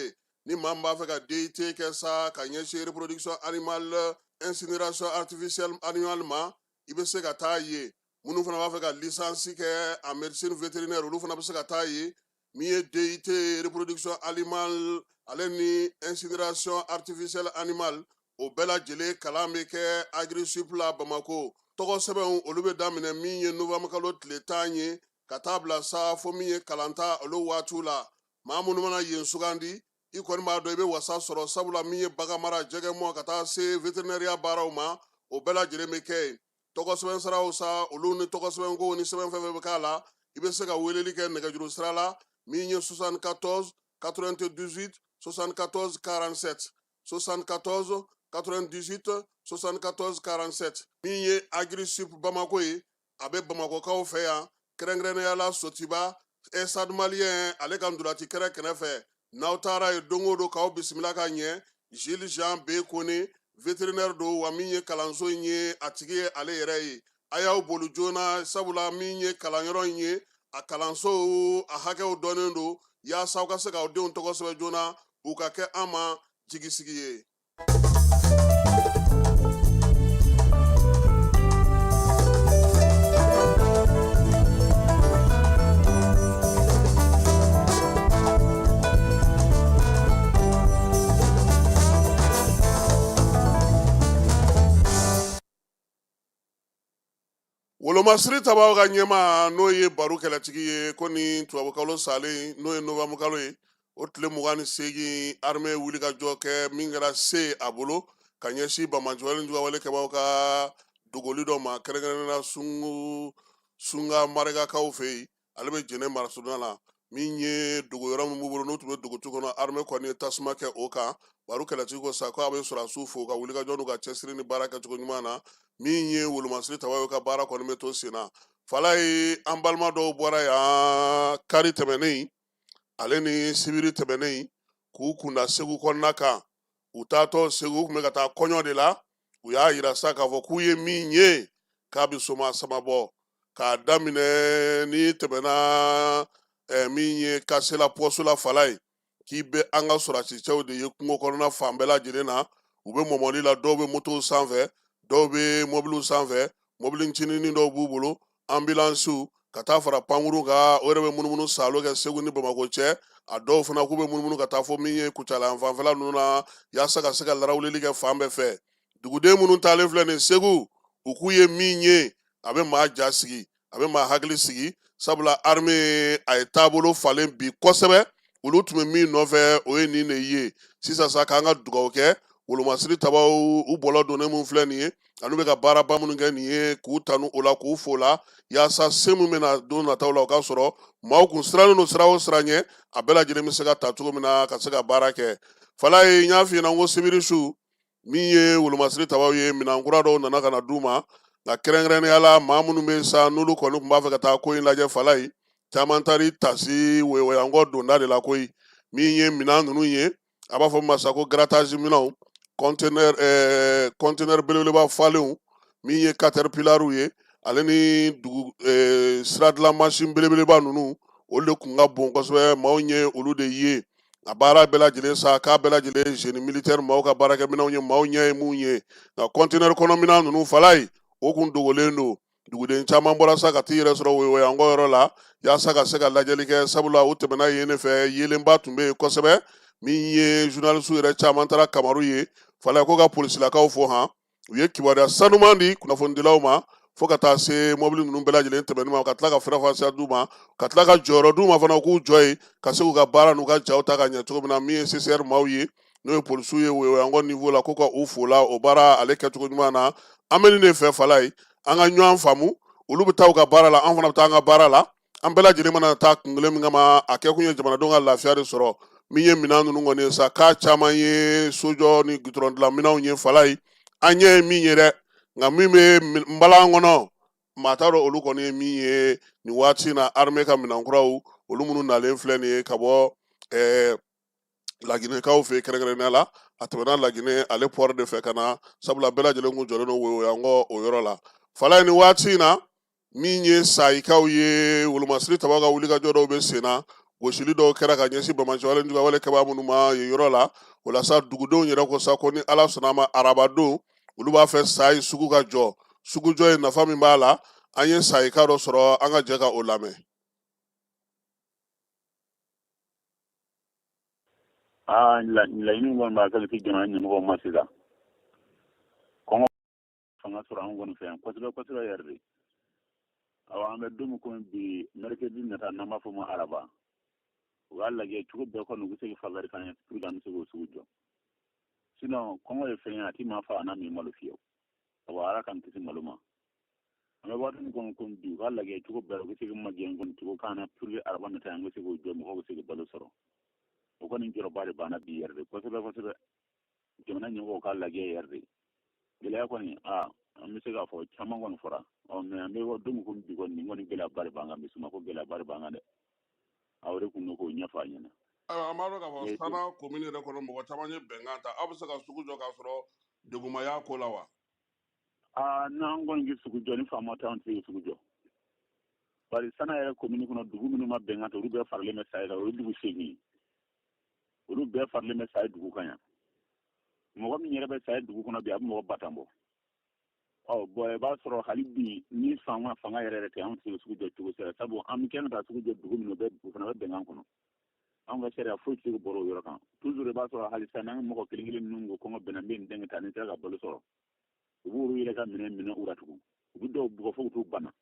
ni maa min b'a fɛ ka DIT kɛ sa ka ɲɛsin reproduction animale incinération artificielle animale ma i bɛ se ka taa ye minnu fana b'a fɛ ka licence kɛ en médecine vétérinaire olu fana bɛ se ka taa ye min ye DIT reproduction animale ale ni incinération artificielle animale o bɛɛ lajɛlen kalan bɛ kɛ AgriSup la Bamako tɔgɔ sɛbɛnw olu bɛ daminɛ min ye novembre kalo tile 10 ye ka taa bila sa fo min ye kalanta olu waatiw la maa minnu mana yen sugandi i kɔni b'a dɔn i bɛ wasa sɔrɔ sabula min ye bagan mara jɛgɛmɔ ka taa se vétérinaire baaraw ma o bɛɛ lajɛlen bɛ kɛ yen tɔgɔ sɛbɛn siraw sa olu ni tɔgɔ sɛbɛn ko ni sɛbɛn fɛn fɛn bɛ k'a la i bɛ se ka weleli kɛ nɛgɛjuru sira la min ye 74 98 74 47 74 98 74 47 min ye AgriSup Bamako ye a bɛ Bamakokaw fɛ yan kɛrɛnkɛrɛnnenya la Sotiba Stade Malien ale ka ndolati kɛrɛ kɛrɛfɛ n'aw taara ye don o don k'aw bisimila ka ɲɛ Jules Jean B Kone vétérinaire don wa min ye kalanso in ye a tigi ye ale yɛrɛ ye a y'aw boli joona sabula min ye kalanyɔrɔ in ye a kalanso a hakɛw dɔnnen don yaasa aw ka se k'aw denw tɔgɔ sɛbɛn joona u ka kɛ an ma jigisigi ye. Wolomasiri tabaw ka ɲɛma n'o ye baro kɛlɛtigi ye ko ni tubabukalo salen n'o ye novembre kalo ye o tile 28 armée wuli ka jɔ kɛ min kɛra se a bolo ka ɲɛsin Bamajɔlen jugawale kɛbaw ka dogoli dɔ ma kɛrɛnkɛrɛnnena sunga maregakaw fɛ yen ale bɛ jɛnɛ marasuduna la min ye dogo yɔrɔ min b'u bolo n'u tun bɛ dogotu kɔnɔ armée kɔni ye tasuma kɛ o kan baro kɛlɛtigi ko sa ko a bɛ sɔrɔdasiw fo ka wuli ka jɔ n'u ka cɛsiri ni baara kɛcogo ɲuman na min ye Wolomasiri tabaw ka baara kɔni bɛ to sen na fala ye an balima dɔw bɔra yan kari tɛmɛnen ale ni sibiri tɛmɛnen k'u kunda Segu kɔnɔna kan u taatɔ Segu u tun bɛ ka taa kɔɲɔ de la u y'a yira sa k'a fɔ k'u ye min ye k'a bɛ soma sama bɔ k'a daminɛ ni tɛmɛna min ye kasela pɔsula fala ye k'i bɛ an ka sɔrɔdasicɛw de ye kungo kɔnɔna fan bɛɛ lajɛlen na u bɛ mɔmɔli la dɔw bɛ motow sanfɛ dɔw bɛ mobiliw sanfɛ mobili ncinin dɔw b'u bolo ambulansiw ka taa fara pankuru kan o yɛrɛ bɛ munumunu salo kɛ Segu ni Bamako cɛ a dɔw fana k'u bɛ munumunu ka taa fɔ min ye Kucala fanfɛla ninnu na yaasa ka se ka larawulili kɛ fan bɛɛ fɛ duguden minnu taalen filɛ nin Segu u k'u ye min ye a bɛ maa ja sigi a bɛ maa hakili sigi sabula armée a ye taabolo falen bi kosɛbɛ olu tun bɛ min nɔfɛ o ye nin de ye sisan sa k'an ka dugawu kɛ Wolomasiri tabaw u bɔlɔ donnen mun filɛ nin ye ani bɛ ka baaraba minnu kɛ nin ye k'u tanu o la k'u fo la yaasa se min bɛna don nataw la o ka sɔrɔ maaw kun sirannen don sira o sira ɲɛ a bɛɛ lajɛlen bɛ se ka ta cogo min na ka se ka baara kɛ fala ye n y'a f'i ɲɛna n ko sibiri su min ye Wolomasiri tabaw ye minɛn kura dɔw nana ka na d'u ma nka kɛrɛnkɛrɛnnenya la maa minnu bɛ sa n'olu kɔni tun b'a fɛ ka taa ko in lajɛ fala ye caman taar'i tasi wewayankɔ donda de la koyi min ye minɛn ninnu ye a b'a fɔ min ma sa ko grattage minɛnw conteneur belebeleba falenw min ye caterpillarw ye ale ni siradilan mansin belebeleba ninnu olu de kun ka bon kosɛbɛ maaw ɲɛ olu de ye a baara bɛɛ lajɛlen sa k'a bɛɛ lajɛlen génie militaire maaw ka baarakɛminɛnw ye maaw ɲɛ ye mun ye nka conteneur kɔnɔ minɛn ninnu fala ye o kun dogolen don duguden caman bɔra sa ka t'i yɛrɛ sɔrɔ wewayankɔ yɔrɔ la yaasa ka se ka lajɛli kɛ sabula u tɛmɛna yen ne fɛ yelenba tun bɛ yen kosɛbɛ min ye journaliste yɛrɛ caman taara Kamaru ye fala ko ka polisilakaw fo han u ye kibaruya sanuman di kunnafonidilaw ma fo ka taa se mobili ninnu bɛɛ lajɛlen tɛmɛni ma ka tila ka fɛrɛfasiya d'u ma ka tila ka jɔyɔrɔ d'u ma fana k'u jɔ ye ka se k'u ka baara n'u ka jaw ta ka ɲɛ cogo min na min ye CCR maaw ye n'o ye polisiw ye wewayankɔ niveau la ko ka u fo la o baara ale kɛcogo ɲuman na an bɛ nin de fɛ fala ye an ka ɲɔgɔn faamu olu bɛ taa u ka baara la an fana bɛ taa an ka baara la an bɛɛ lajɛlen mana taa kun kelen min kama a kɛ kun ye jamanadenw ka lafiya de sɔrɔ min ye minɛn ninnu kɔni ye sa k'a caman ye sojɔ ni gudɔrɔn dilan minɛnw ye fala ye an ɲɛ ye min ye dɛ nka min bɛ nbalan kɔnɔ maa t'a dɔn olu kɔni ye min ye nin waati in na armée ka minɛnkuraw olu minnu nalen filɛ nin ye ka bɔ Laginɛkaw fɛ kɛrɛnkɛrɛnnenya la a tɛmɛna Laginɛ ale port de fɛ ka na sabula bɛɛ lajɛlen kun jɔlen don wewayankɔ o yɔrɔ la fala ni waati na min ye sayikaw ye wolomasiri tabaw ka wulikajɔ dɔw bɛ sen na gosili dɔw kɛra ka ɲɛsin bamancɛ wale juguya wale kɛbaa minnu ma yen yɔrɔ la walasa dugudenw yɛrɛ ko sa ko ni ala sɔnna a ma araba don olu b'a fɛ sayi sugu ka jɔ sugujɔ ye nafa min b'a la an ye sayika dɔ sɔrɔ an ka jɛ ka o lamɛn. laɲini kɔni b'a kɛlen tɛ jamana ɲɛmɔgɔw ma sisan kɔngɔ fanga sɔrɔ an kɔni fɛ yan kosɛbɛ kosɛbɛ yɛrɛ de awɔ an bɛ don min komi bi mercredi nata n'an b'a fɔ ma araba u y'a lajɛ cogo bɛɛ kɔni u bɛ se ka favori kan ye pour que an bɛ se k'o sugu jɔ sinon kɔngɔ ye fɛn ye a ti maa fa a n'a min malo fiyewu awɔ ala k'an kisi malo ma an bɛ waati min kɔni komi bi u k'a lajɛ cogo bɛɛ u bɛ se ka majɛ kɔni cogo kan na pour que araba nata an bɛ se k'o jɔ mɔgɔw bɛ se ka balo sɔrɔ o kɔni jɔrɔba de banna bi yɛrɛ de kosɛbɛ kosɛbɛ jamana ɲɛmɔgɔw k'a lajɛ yɛrɛ de gɛlɛya kɔni an bɛ se k'a fɔ caman kɔni fɔra mɛ an bɛ don ko bi kɔni nin kɔni gɛlɛyaba de b'an kan bisuma ko gɛlɛyaba de b'an kan dɛ aw de kun don k'o ɲɛfɔ a ɲɛna. ayiwa an b'a dɔn k'a fɔ Sana komini yɛrɛ kɔnɔ mɔgɔ caman ye bɛnkan ta aw bɛ se ka sugu jɔ k'a sɔrɔ deguma y'a ko la wa. n'an kɔni ye sugu jɔ ni faama tɛ an tɛ sugu jɔ bari Sana yɛrɛ komini kɔnɔ dugu minnu ma bɛnkan ta olu bɛɛ faralen bɛ sayi kan o ye dugu seegin ye olu bɛɛ faralen bɛ sayi dugu kan yan mɔgɔ min yɛrɛ bɛ sayi dugu kɔnɔ bi a bɛ mɔgɔ ba tan bɔ bɔn i b'a sɔrɔ hali bi ni fanga yɛrɛ tɛ an tɛ sugu jɔ cogo sera sabu an bɛ kɛnɛ ka sugu jɔ dugu minnu u fana bɛ bɛnkan kɔnɔ an ka sariya foyi tɛ se ka bɔra o yɔrɔ kan toujours i b'a sɔrɔ hali sisan n'an mɔgɔ kelen kelen minnu ko kɔngɔ bɛnna n bɛ nin denkɛ ta ni sera ka balo sɔrɔ u b'olu yɛrɛ ka minɛ u la tugun u bɛ dɔw bugɔ fo ka t'u bana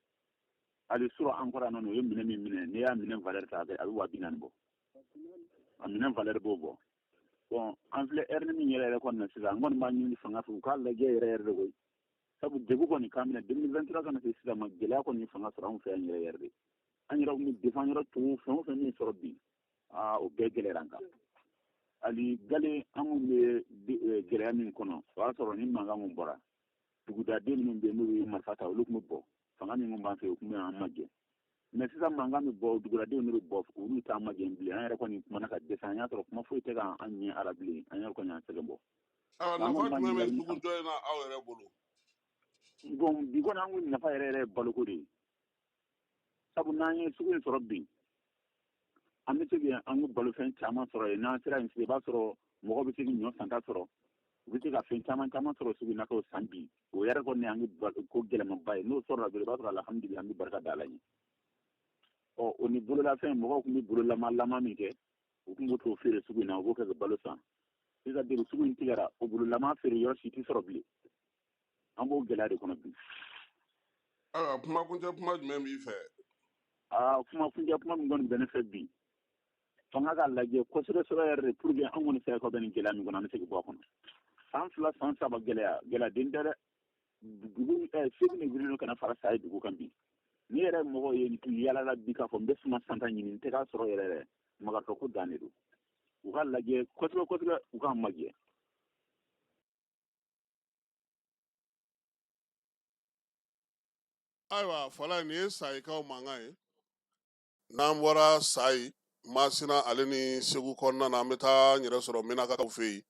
hali sɔrɔ an kɔrɔ yan nɔ u ye minɛ min minɛ n'i y'a minɛ valeur ta a bɛ 40,000 bɔ a minɛ valeur b'o bɔ bon an filɛ heure min yɛrɛ kɔni na sisan an kɔni b'a ɲini fanga fɛ u k'a lajɛ yɛrɛ de koyi sabu degun kɔni k'an minɛ 2023 kana se sisan ma gɛlɛya kɔni fanga sɔrɔ anw fɛ yan yɛrɛ de an yɛrɛ kun bɛ défend yɔrɔ tugu fɛn o fɛn min sɔrɔ bi o bɛɛ gɛlɛyara an kan hali gale an kun bɛ gɛlɛya min kɔnɔ o y'a sɔrɔ ni mankan mun bɔra dugudaden minnu bɛ yen n'u ye marifa ta olu tun bɛ bɔ fanga min b'an fɛ o tun bɛ an majɛ mɛ sisan mankan bɛ bɔ dugudadenw de bɛ bɔ olu t'an majɛ bilen an yɛrɛ kɔni kumana ka dɛsɛ an y'a sɔrɔ kuma foyi tɛ k'an ɲɛ ara bilen an yɛrɛ kɔni an sɛgɛn bɔ. nafa jumɛn bɛ sugu jɔ in na aw yɛrɛ bolo. bon bi kɔni an ko nafa yɛrɛ ye baloko de ye sabu n'an ye sugu in sɔrɔ bi an bɛ se ka an ka balofɛn caman sɔrɔ yen n'an sera yen i b'a sɔrɔ mɔgɔ bɛ se ka ɲɔ santa sɔrɔ u bɛ se ka fɛn caman caman sɔrɔ sugu in na k'o san bi o yɛrɛ kɔni an ka ko gɛlɛmanba ye n'o sɔrɔla dɔrɔn i b'a sɔrɔ alhamdulilayi an bɛ barika da ala ye o ni bololafɛn mɔgɔw tun bɛ bololama min kɛ u tun b'o t'o feere sugu in na u b'o kɛ ka balo san sisan de sugu in tigɛra o bololama feere yɔrɔ si tɛ sɔrɔ bilen an b'o gɛlɛya de kɔnɔ bi. kumakuncɛ kuma jumɛn b'i fɛ. kumakuncɛ kuma min kɔni bɛ ne fɛ bi fanga k'a lajɛ kosɛbɛ kosɛbɛ yɛrɛ de pour que an kɔni fɛ ka bɛ nin gɛlɛya min kɔnɔ an bɛ se ka bɔ a kɔnɔ san 2 san 3 gɛlɛyaden tɛ dɛ dugu segu ni wuli kana fara sa ye dugu kan bi ni yɛrɛ mɔgɔ ye yalala bi k'a fɔ n bɛ suma santa ɲini n tɛ k'a sɔrɔ yɛrɛ magatɔ ko dan de don u ka lajɛ kosɛbɛ kosɛbɛ u k'a majɛ. ayiwa fɔla nin ye sayikaw mankan ye n'an bɔra sayi masina ale ni segu kɔnɔna na an bɛ taa n yɛrɛ sɔrɔ minakaw fɛ yen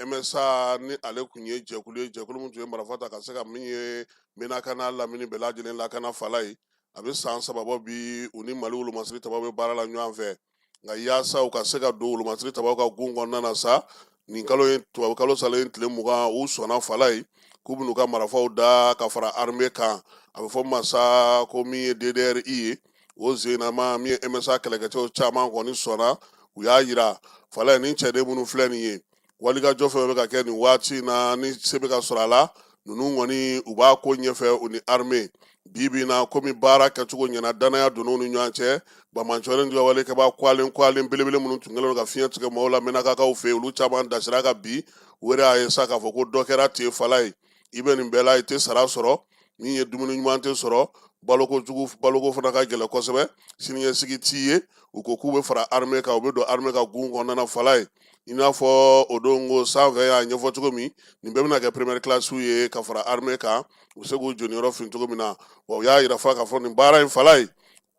MSA ni ale kun ye jɛkulu ye jɛkulu min tun ye marifa ta ka se ka min ye minaka n'a lamini bɛɛ lajɛlen lakana fala ye a bɛ san 3 bɔ bi u ni mali wolomasiri tabaw bɛ baara la ɲɔgɔn fɛ nka yaasa u ka se ka don wolomasiri tabaw ka gun kɔnɔna na sa nin kalo ye tubabu kalo salen tile 20 u sɔnna fala ye k'u bɛn'u ka marifaw da ka fara armée kan a bɛ fɔ masa ko min ye DDRI ye o zenama min ye MSA kɛlɛkɛcɛw caman kɔni sɔnna u y'a yira fala ye nin cɛden minnu filɛ nin ye walikajɔ fɛn bɛ ka kɛ nin waati na ni se bɛ ka sɔrɔ a la ninnu kɔni u b'a ko ɲɛfɛ u ni armée bi na komi baara kɛcogo ɲɛna danaya donn'u ni ɲɔgɔn cɛ bamancɔlen juguya walekɛba kwalen belebele minnu tun kɛlen don ka fiɲɛ tigɛ mɔgɔw la minakakaw fɛ olu caman dasira ka bi u yɛrɛ y'a ye sa k'a fɔ ko dɔ kɛra ten fala ye i bɛ nin bɛɛ la i tɛ sara sɔrɔ min ye dumuni ɲuman tɛ sɔrɔ baloko fana ka gɛlɛn kosɛbɛ siniɲɛsigi t'i ye u ko k'u bɛ fara armée kan u bɛ don armée ka gun kɔnɔna fala ye i n'a fɔ o don ko sanfɛ y'a ɲɛfɔ cogo min nin bɛɛ bɛna kɛ première classe ye ka fara armée kan u bɛ se k'u jɔniyɔrɔ fin cogo min na wa u y'a yira fana k'a fɔ nin baara in fala ye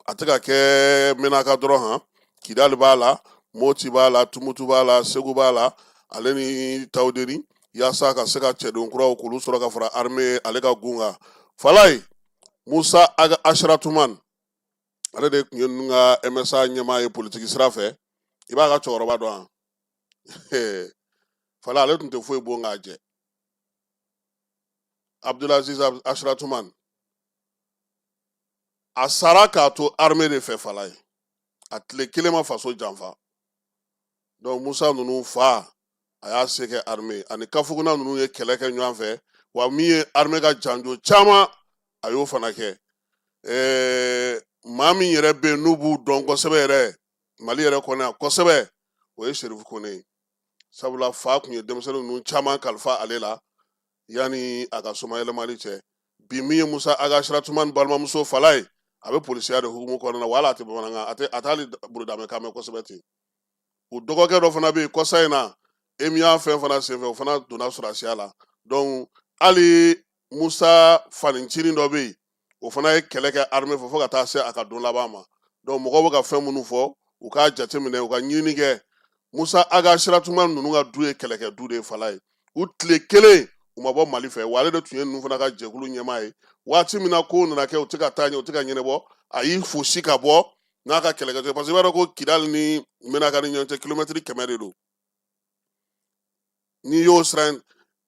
a tɛ ka kɛ minaka dɔrɔn han kidali b'a la moti b'a la tumutu b'a la segu b'a la ale ni tawudeni yaasa ka se ka cɛdon kuraw k'olu sɔrɔ ka fara armée ale ka gun kan fala ye Musa Ashratuman ale de kun ye ninnu ka MSA ɲɛmaa ye politiki sira fɛ i b'a ka cɛkɔrɔba dɔn fala ale tun tɛ foyi bon k'a jɛ Abdulaziz Ashratuman a sara k'a to armée de fɛ fala ye a tile kelen ma faso janfa donc Musa ninnu fa a y'a se kɛ armée ani Kafuguna ninnu ye kɛlɛ kɛ ɲɔgɔn fɛ wa min ye armée ka janjo caman a y'o fana kɛ maa min yɛrɛ bɛ yen n'u b'u dɔn kosɛbɛ yɛrɛ Mali yɛrɛ kɔnɔ yan kosɛbɛ o ye Sherifu Kone ye sabula fa tun ye denmisɛnnin ninnu caman kalifa ale la yanni a ka soma yɛlɛmali cɛ bi min ye Musa Ashratuman balimamuso fala ye a bɛ polisiya de hukumu kɔnɔna na wala a tɛ bamanankan a t'ale bolodamɛkan mɛn kosɛbɛ ten o dɔgɔkɛ dɔ fana bɛ yen kɔsa in na e min y'a fɛn fana senfɛ o fana donna sɔrɔsiya la donc hali Musa fanicinin dɔ bɛ yen o fana ye kɛlɛ kɛ armée fɛ fo ka taa se a ka don laban ma donc mɔgɔw bɛ ka fɛn minnu fɔ u k'a jateminɛ u ka ɲinini kɛ Musa Ashratuman ninnu ka du ye kɛlɛkɛ du de ye fala ye u tile kelen u ma bɔ Mali fɛ wa ale de tun ye ninnu fana ka jɛkulu ɲɛmaa ye waati min na ko nana kɛ u tɛ ka taa ɲɛ u tɛ ka ɲɛnabɔ a y'i fosi ka bɔ n'a ka kɛlɛkɛcɛ parce que i b'a dɔn ko Kidali ni Menaka ni ɲɔgɔn cɛ kilomɛtiri 100 de don n'i y'o siran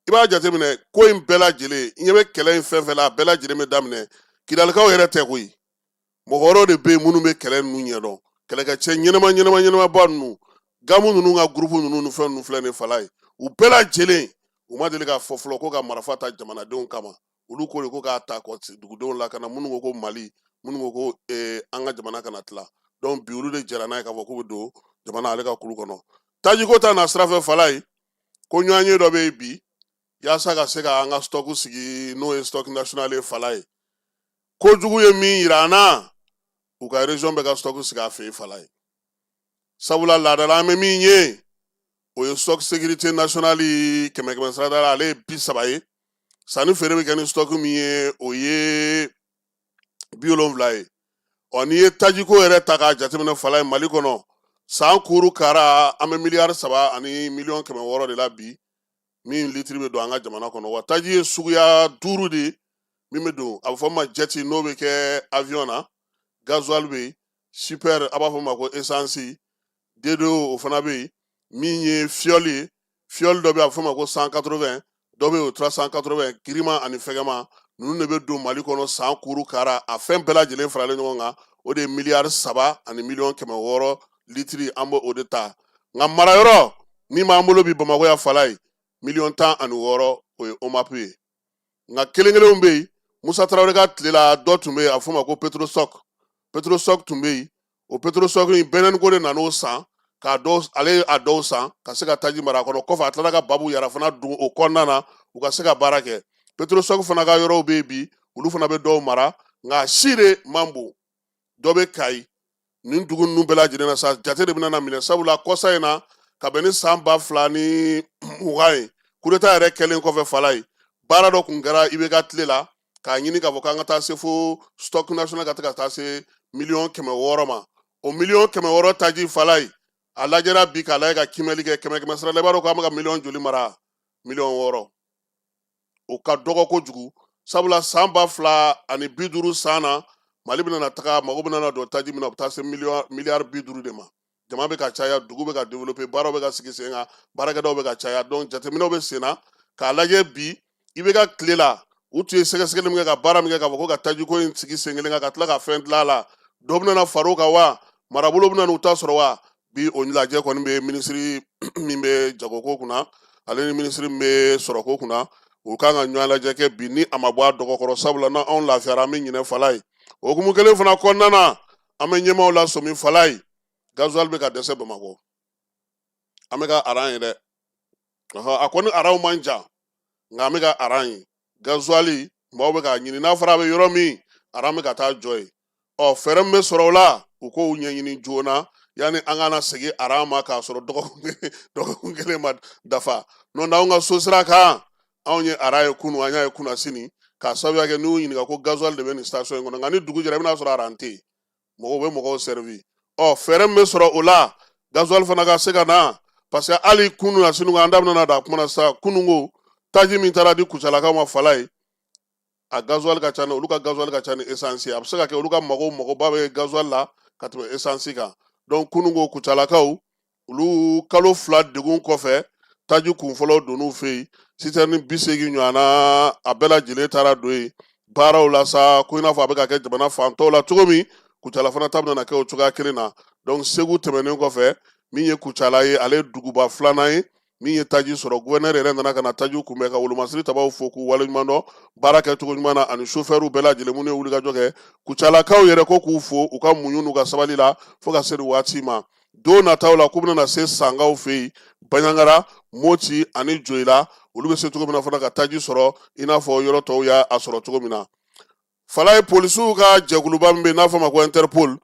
i b'a jateminɛ ko in bɛɛ lajɛlen i ɲɛ bɛ kɛlɛ in fɛn fɛn la a bɛɛ lajɛlen bɛ daminɛ Kidalikaw yɛrɛ tɛ koyi mɔgɔ wɛrɛw de bɛ yen minnu bɛ kɛlɛ ninnu ɲɛdɔn kɛlɛkɛcɛ ɲɛnama ninnu gamu ninnu ka groupe ninnu ni fɛn ninnu filɛ nin fala ye u bɛɛ lajɛlen u ma deli k'a fɔ fɔlɔ ko ka marifa ta jamanadenw kama olu ko de ko k'a ta dugudenw la ka na minnu ko ko Mali minnu ko ko an ka jamana kana tila donc bi olu de jɛra n'a ye k'a fɔ k'u bɛ don jamana ale ka kulu kɔnɔ tajiko ta na sira fɛ fala ye ko ɲɔgɔnye dɔ bɛ yen bi yaasa ka se ka an ka stock sigi n'o ye stock national ye fala ye kojugu ye min yira an na u ka région bɛ ka stock sigi a fɛ yen fala ye sabula laadala an bɛ min ye o ye stock sécurité nationale kɛmɛ sara da la ale ye 30 ye sanni feere bɛ kɛ ni stock min ye o ye 70 ye ɔ n'i ye tajiko yɛrɛ ta k'a jateminɛ fala ye Mali kɔnɔ san kuru kara an bɛ miliyari 3 ani miliyɔn 600 de la bi min litiri bɛ don an ka jamana kɔnɔ wa taji ye suguya 5 de min bɛ don a bɛ fɔ o ma jet n'o bɛ kɛ avion na gasoil bɛ yen super a b'a fɔ o ma ko essence D2O o fana bɛ yen min ye fiole ye fiole dɔ bɛ yen a bɛ fɔ o ma ko 180 dɔ bɛ yen o 380 giriman ani fɛgɛman ninnu de bɛ don Mali kɔnɔ san kuru kara a fɛn bɛɛ lajɛlen faralen ɲɔgɔn kan o de ye miliyari 3 ani miliyɔn 600 litiri an bɛ o de ta nka marayɔrɔ min b'an bolo bi Bamakɔ yan fala ye miliyɔn 16 o ye OMAP ye nka kelen kelenw bɛ yen Musa Tarawele ka tile la dɔ tun bɛ yen a bɛ fɔ o ma ko Petrosoc tun bɛ yen o Petrosoc in Bɛnɛniko de nan'o san ale ye a dɔw san ka se ka taji mara a kɔnɔ kɔfɛ a tilala ka babu yara fana don o kɔnɔna na u ka se ka baara kɛ Petrosoc fana ka yɔrɔw bɛ yen bi olu fana bɛ dɔw mara nka si de man bon dɔ bɛ Kayi nin dugu ninnu bɛɛ lajɛlen na sa jate de bɛna na minɛ sabula kɔsa in na ka bɛn ni san 2020 ye coup d'état yɛrɛ kɛlen kɔfɛ fala ye baara dɔ tun kɛra IBK tile la k'a ɲini k'a fɔ k'an ka taa se fo stock national ka taa se miliyɔn 600 ma o miliyɔn 600 taji fala ye a lajɛra bi k'a lajɛ ka kimɛli kɛ 100 sara la i b'a dɔn k'an bɛ ka miliyɔn joli mara miliyɔn 6 o ka dɔgɔ kojugu sabula san 2050 san na Mali bɛna na taga mago bɛna na don taji min na o bɛ taa se miliyari 50 de ma jama bɛ ka caya dugu bɛ ka développer baaraw bɛ ka sigi sen kan baarakɛdaw bɛ ka caya donc jateminɛw bɛ sen na k'a lajɛ bi i bɛ ka tile la u tun ye sɛgɛsɛgɛli min kɛ ka baara min kɛ k'a fɔ ko ka tajiko in sigi sen kelen kan ka tila ka fɛn dilan a la dɔ bɛna na far'o kan wa marabolo bɛna n'u ta sɔrɔ wa bi o lajɛ kɔni bɛ minisiri min bɛ jagoko kunna ale ni minisiri min bɛ sɔrɔko kunna u kan ka ɲɔgɔn lajɛ kɛ bi ni a ma bɔ a dɔgɔkɔrɔ sabula na anw lafiyara an bɛ ɲinɛ fala ye o hukumu kelen fana kɔnɔna na an bɛ ɲɛmaaw lasɔmi fala ye gasoil bɛ ka dɛsɛ Bamakɔ an bɛ ka aran ye dɛ a kɔni aranw man jan nka an bɛ ka aran ye gasoil maaw bɛ ka ɲini n'a fɔra a bɛ yɔrɔ min aran bɛ ka taa jɔ yen fɛɛrɛ min bɛ sɔrɔ o la u k'o ɲɛɲini joona yanni an kana segin aran ma k'a sɔrɔ dɔgɔkun kelen ma dafa n'o tɛ anw ka so sira kan anw ye aran ye kunun an y'a ye kunna sini k'a sababuya kɛ n'u ɲininka ko gasoil de bɛ nin station in kɔnɔ nka ni dugu jɛra i bɛna sɔrɔ aran tɛ yen mɔgɔw bɛ mɔgɔw servi fɛɛrɛ min bɛ sɔrɔ o la gasoil fana ka se ka na parce que hali kunun na sini an da bɛna na da kuma na sisan kunun ko taji min taara di kucalakaw ma fala ye a gasoil ka ca ni olu ka gasoil ka ca ni essence a bɛ se ka kɛ olu ka mago ba bɛ gasoil la ka tɛmɛ essence kan donc kununko kucalakaw olu kalo 2 degun kɔfɛ taji kunfɔlɔ donn'u fɛ yen citerne 80 ɲɔgɔnna a bɛɛ lajɛlen taara don yen baaraw la sa ko i n'a fɔ a bɛ ka kɛ jamana fan tɔw la cogo min kucala fana ta bɛna kɛ o cogoya kelen na donc segu tɛmɛnen kɔfɛ min ye kucala ye ale ye duguba 2nan ye min ye taji sɔrɔ gouverneur yɛrɛ nana ka na taji kunbɛn ka wolomasiri tabaw fo k'u waleɲuman dɔn baara kɛcogo ɲuman na ani chauffeur bɛɛ lajɛlen minnu ye wulikajɔ kɛ kucalakaw yɛrɛ ko k'u fo u ka muɲu n'u ka sabali la fo ka se nin waati ma don nataw la k'u bɛna se sangaw fɛ yen baɲangara moti ani joyila olu bɛ se cogo min na fana ka taji sɔrɔ i n'a fɔ yɔrɔ tɔw y'a sɔrɔ cogo min na fala ye polisiw ka jɛkuluba min bɛ yen n'a fɔ ma ko interpol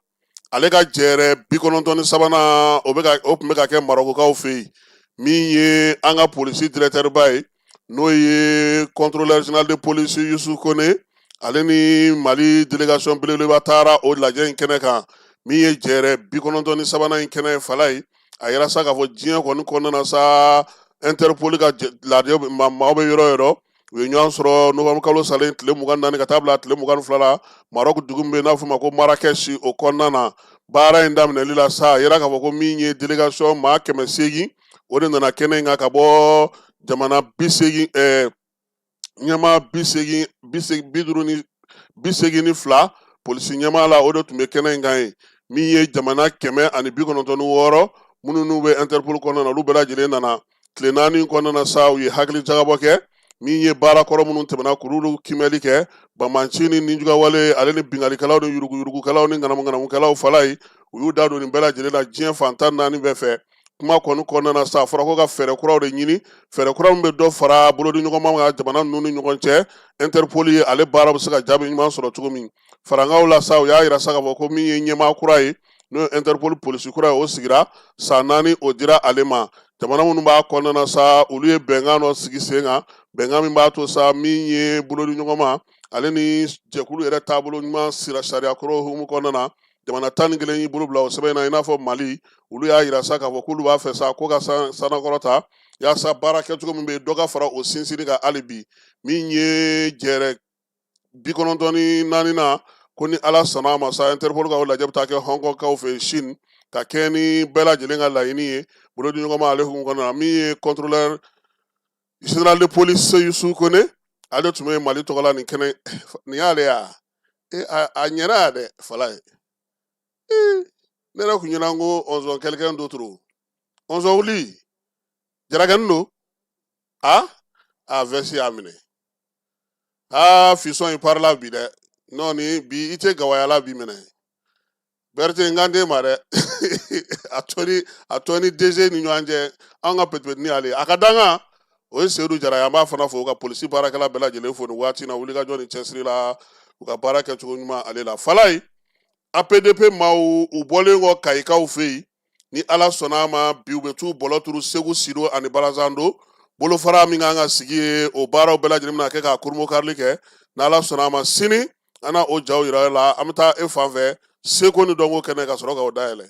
ale ka jɛɛrɛ 93 o tun bɛ ka kɛ marokokaw fɛ yen min ye an ka polisi directeur ba ye n'o ye contrôleur général de police Yusu Kone ale ni Mali délégation belebeleba taara o lajɛ in kɛnɛ kan min ye jɛɛrɛ 93 in kɛnɛ ye fala ye a yɛrɛ sa k'a fɔ diɲɛ kɔni kɔnɔna na sa interpol ka lajɛ maaw bɛ yɔrɔ o yɔrɔ u ye ɲɔgɔn sɔrɔ novembre kalo salen tile 24 ka taa bila tile 22 la Maroc dugu min bɛ n'a fɔ ma ko Marrakech o kɔnɔna na baara in daminɛli la sa a yɛrɛ k'a fɔ ko min ye délégation maa 800 o de nana kɛnɛ in kan ka bɔ jamana 80 ɲɛmaa 52 polisi ɲɛmaa la o de tun bɛ kɛnɛ in kan ye min ye jamana 196 minnu n'u bɛ interpol kɔnɔna na olu bɛɛ lajɛlen nana tile 4 kɔnɔna na sa u ye hakili jagabɔ kɛ min ye baarakɔrɔ minnu tɛmɛna k'olu kimɛli kɛ banbanci ni ninjugawale ale ni bingalikɛlaw ni yuruguyurugukɛlaw ni ŋanamuŋanamukɛlaw fala ye u y'u da don nin bɛɛ lajɛlen la diɲɛ fan 14 bɛɛ fɛ kuma kɔni kɔnɔna na sa a fɔra ko ka fɛɛrɛ kuraw de ɲini fɛɛrɛ kura min bɛ dɔ fara bolodiɲɔgɔnmaw ka jamana ninnu ni ɲɔgɔn cɛ interpol ye ale baara bɛ se ka jaabi ɲuman sɔrɔ cogo min farankaw la sa u y'a yira sa k'a fɔ ko min ye ɲɛmaa kura ye n'o ye interpol polisi kura ye o sigira san 4 o dira ale ma jamana minnu b'a kɔnɔna na sa olu ye bɛnkan dɔ sigi sen kan bɛnkan min b'a to sa min ye bolodiɲɔgɔnma ale ni jɛkulu yɛrɛ taabolo ɲuman sira sariya kɔrɔ hukumu kɔnɔna na jamana 11 y'i bolo bila o sɛbɛn na i n'a fɔ Mali olu y'a yira sa k'a fɔ k'olu b'a fɛ sa ko ka sanakɔrɔta yaasa baara kɛcogo min bɛ yen dɔ ka fara o sinsinni kan hali bi min ye jɛɛrɛ 94 na ko ni ala sɔnna a ma sa interpol ka o lajɛ bɛ taa kɛ Hong Kong kaw fɛ Chine ka kɛ ni bɛɛ lajɛlen ka laɲini ye bolodiɲɔgɔnma ale hukumu kɔnɔna na min ye contrôleur général de police Yusu Kone ale tun bɛ Mali tɔgɔ la nin kɛnɛ nin y'ale ya a ɲɛna ya dɛ fala ye ne yɛrɛ kun ɲɛna ko on zone quelqu'un d'autre on zone wuli jarakɛnin don a vɛsi y'a minɛ fisɔn in parila bi dɛ nɔni bi i tɛ gawayala bi minɛ Berthe n kan den ma dɛ a tɔ ni DG ni ɲɔgɔn cɛ an ka pɛtipɛtini ale a ka danga o ye Seydou Jara ye an b'a fana fo ka polisi baarakɛla bɛɛ lajɛlen fo nin waati na wulikajɔ ni cɛsiri la u ka baara kɛcogo ɲuman ale la fala ye APDP maaw u bɔlen kɔ Kayikaw fɛ yen ni ala sɔnna a ma bi u bɛ t'u bɔlɔ turu Segu Sido ani Balazando bolofara min kan ka sigi ye o baaraw bɛɛ lajɛlen bɛna kɛ ka kurumokarili kɛ n'ala sɔnna a ma sini an na o jaw yira la an bɛ taa e fan fɛ seko ni dɔnko kɛnɛ ka sɔrɔ k'o dayɛlɛ.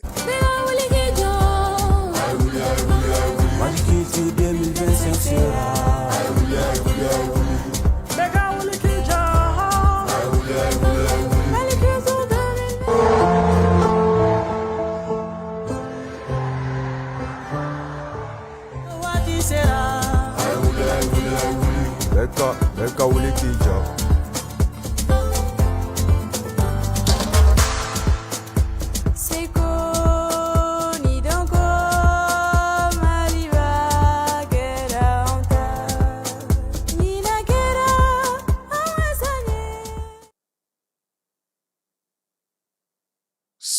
Leka wuli k'i jɔ.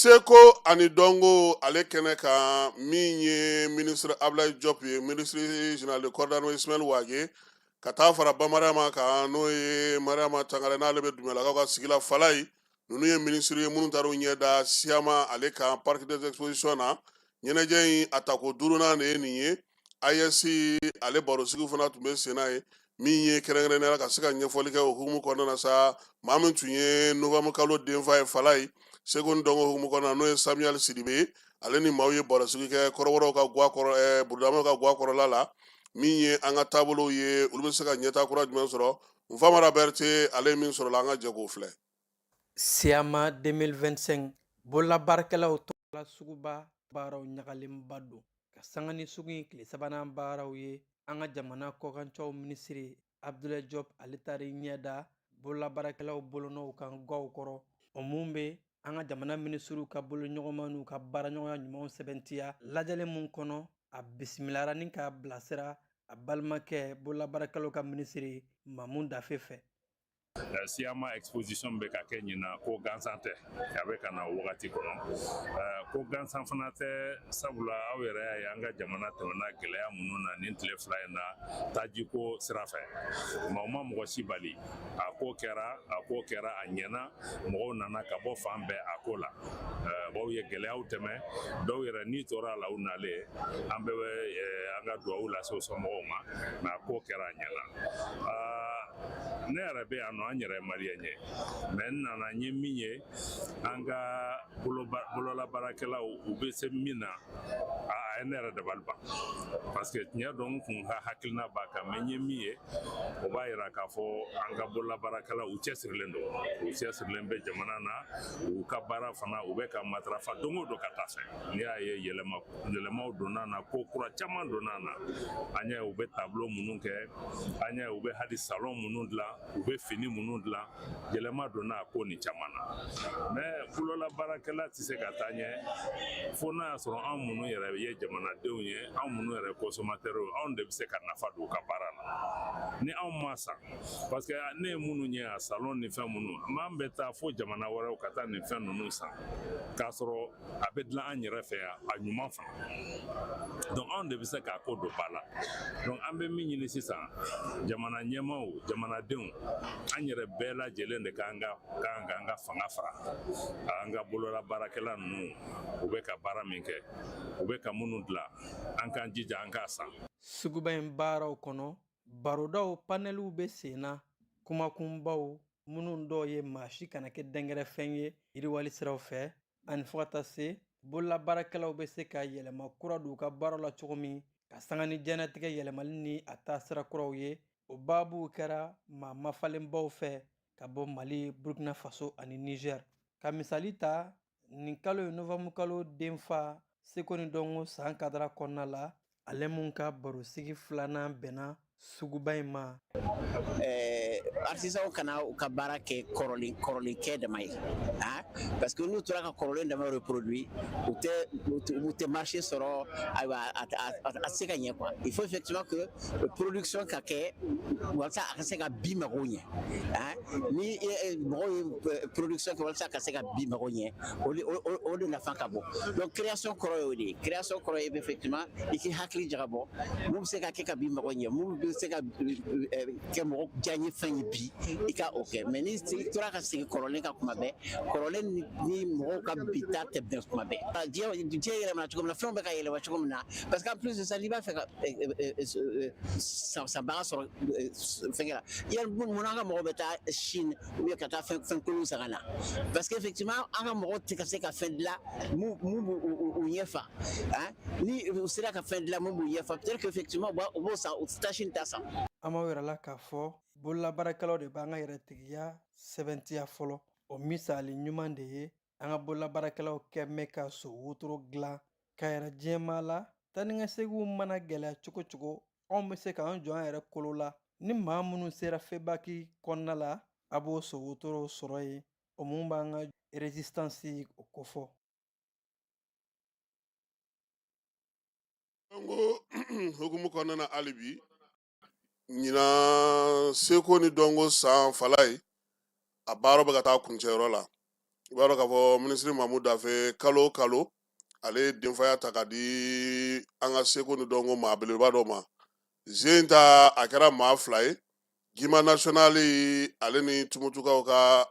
Seko ani dɔnko ale kɛnɛ kan min ye ministre Ablaye Diop ye ministre général de coordination Ismaël Wage ka taa fara Bamarama kan n'o ye Mariama Tangare n'ale bɛ Dumɛlakaw ka sigi la fala ye ninnu ye ministre ye minnu taara u ɲɛ da Siyama ale kan parc des expositions na ɲɛnajɛ in a tako 5nan de ye nin ye AES ale barosigiw fana tun bɛ sen na ye min ye kɛrɛnkɛrɛnnenya la ka se ka ɲɛfɔli kɛ o hukumu kɔnɔna na sa maa min tun ye novembre kalo denfa ye fala ye Seko ni dɔnko hukumu kɔnɔna na n'o ye Samuel Sidibe ale ni maaw ye barosigi kɛ kɔrɔbɔrɔw ka guwa kɔrɔ burudamaw ka guwa kɔrɔla la min ye an ka taabolow ye olu bɛ se ka ɲɛta kura jumɛn sɔrɔ Nfamara Berete ale ye min sɔrɔ la an ka jɛ k'o filɛ. Siama 2025 bololabaarakɛlaw tɔgɔla suguba baaraw ɲagalenba don ka sanga ni sugu in tile sabanan baaraw ye an ka jamana kɔkancɛw minisiri Abdoulaye Diop ale tari ɲɛda bololabaarakɛlaw bolonɔw kan gaw kɔrɔ o mun bɛ an ka jamana minisiriw ka boloɲɔgɔnma n'u ka baaraɲɔgɔnya ɲumanw sɛbɛntiya lajɛlen mun kɔnɔ a bisimilayara ni k'a bilasira a balimakɛ bololabaarakɛlaw ka minisiri Mamu Dafe fɛ. Siama exposition bɛ ka kɛ ɲina ko gansan tɛ a bɛ ka na wagati kɔnɔ ko gansan fana tɛ sabula aw yɛrɛ y'a ye an ka jamana tɛmɛna gɛlɛya minnu na nin tile fila in na tajiko sira fɛ ma mɔgɔ si bali a ko kɛra a ɲɛna mɔgɔw nana ka bɔ fan bɛɛ a ko la baw ye gɛlɛyaw tɛmɛ dɔw yɛrɛ ni tora la u nalen an bɛɛ bɛ an ka duwawu lase o somɔgɔw ma mɛ a ko kɛra a ɲɛna ne yɛrɛ bɛ yan nɔ an yɛrɛ ye maliyɛn ye mɛ n nana n ye min ye an ka bololabaarakɛlaw u bɛ se min na a ye ne yɛrɛ dabali ban parce que tiɲɛ dɔn n kun ka hakilina b'a kan mɛ n ye min ye o b'a yira k'a fɔ an ka bololabaarakɛlaw u cɛsirilen don u cɛsirilen bɛ jamana na u ka baara fana u bɛ ka matarafa don o don ka taa fɛ n'i y'a ye yɛlɛmaw donna na ko kura caman donna na an y'a ye u bɛ tableau minnu kɛ an y'a ye u bɛ hali salon minnu dilan u bɛ fini minnu dilan yɛlɛma donna a ko nin caman na mɛ bololabaarakɛla tɛ se ka taa ɲɛ fo n'a y'a sɔrɔ anw minnu yɛrɛ ye jamanadenw ye anw minnu yɛrɛ consommateurs anw de bɛ se ka nafa don u ka baara la ni anw ma san parce que ne ye minnu ye a salon ni fɛn minnu an bɛ taa fo jamana wɛrɛw ka taa nin fɛn ninnu san k'a sɔrɔ a bɛ dilan an yɛrɛ fɛ yan a ɲuman fana donc anw de bɛ se k'a ko don ba la donc an bɛ min ɲini sisan jamana ɲɛmaaw jamanadenw an yɛrɛ bɛɛ lajɛlen de kan ka fanga fara an ka bololabaarakɛla ninnu u bɛ ka baara min kɛ u bɛ ka minnu dilan an k'an jija an k'a san. Suguba in baaraw kɔnɔ barodaw paneliw bɛ sen na kumakunbaw minnu dɔw ye maa si kana kɛ dɛngɛrɛfɛn ye yiriwali siraw fɛ ani fo ka taa se bololabaarakɛlaw bɛ se ka yɛlɛma kura don u ka baaraw la cogo min ka sanga ni diɲɛnatigɛ yɛlɛmali ni a taa sira kuraw ye o baabuw kɛra maa mafalenbaw fɛ ka bɔ Mali, Burkina Faso ani Niger ka misali ta nin kalo ye novembre kalo denfa seko ni dɔnko san kadara kɔnɔna la ale mun ka barosigi filanan bɛnna suguba in ma. Artisanw kana u ka baara kɛ kɔrɔlenkɛ dama ye parce que n'u tora ka kɔrɔlen dama reproduit u tɛ marché sɔrɔ ayiwa a tɛ se ka ɲɛ quoi il faut effectivement que production ka kɛ walasa a ka se ka bi mago ɲɛ ni mɔgɔw ye production kɛ walasa a ka se ka bi mago ɲɛ o de nafa ka bon donc création kɔrɔ ye o de ye création kɔrɔ ye effectivement i k'i hakili jagabɔ mun bɛ se ka kɛ ka bi mago ɲɛ mun bɛ se ka kɛ mɔgɔ diya n ye fɛn ye bi i ka o kɛ mɛ ni tora ka segin kɔrɔlen kan kuma bɛɛ kɔrɔlen ni mɔgɔw ka bita tɛ bɛn kuma bɛɛ diɲɛ yɛlɛmana cogo min na fɛnw bɛ ka yɛlɛma cogo min na parce que en plus de ça n'i b'a fɛ ka sanbaga sɔrɔ fɛnkɛ la mun an ka mɔgɔw bɛ taa Chine ou bien ka taa fɛn kolon san ka na parce que effectivement an ka mɔgɔw tɛ ka se ka fɛn dilan mun b'u ɲɛfa ni u sera ka fɛn dilan mun b'u ɲɛfa peut-être que effectivement u b'o san u tɛ taa Chine ta san. An b'aw yɛrɛ la k'a fɔ bololabaarakɛlaw de b'an ka yɛrɛtigiya sɛbɛntiya fɔlɔ o misali ɲuman de ye an ka bololabaarakɛlaw kɛ mɛn ka so wotoro dilan ka yɛrɛ diɲɛmaa la tani ka seginw mana gɛlɛya cogo cogo anw bɛ se k'an jɔ an yɛrɛ kolo la ni maa minnu sera febaki kɔnɔna la a b'o so wotoro sɔrɔ yen o mun b'an ka resistance o kofɔ. Dongo hukumu kɔnɔna na hali bi ɲina seko ni dɔnko san fala ye a baaraw bɛ ka taa kuncɛyɔrɔ la i b'a dɔn k'a fɔ minisiri Mamu Dafe kalo o kalo ale ye denfaya ta ka di an ka seko ni dɔnko maa belebeleba dɔ ma zen ta a kɛra maa fila ye Gima national ale ni Tumutukaw ka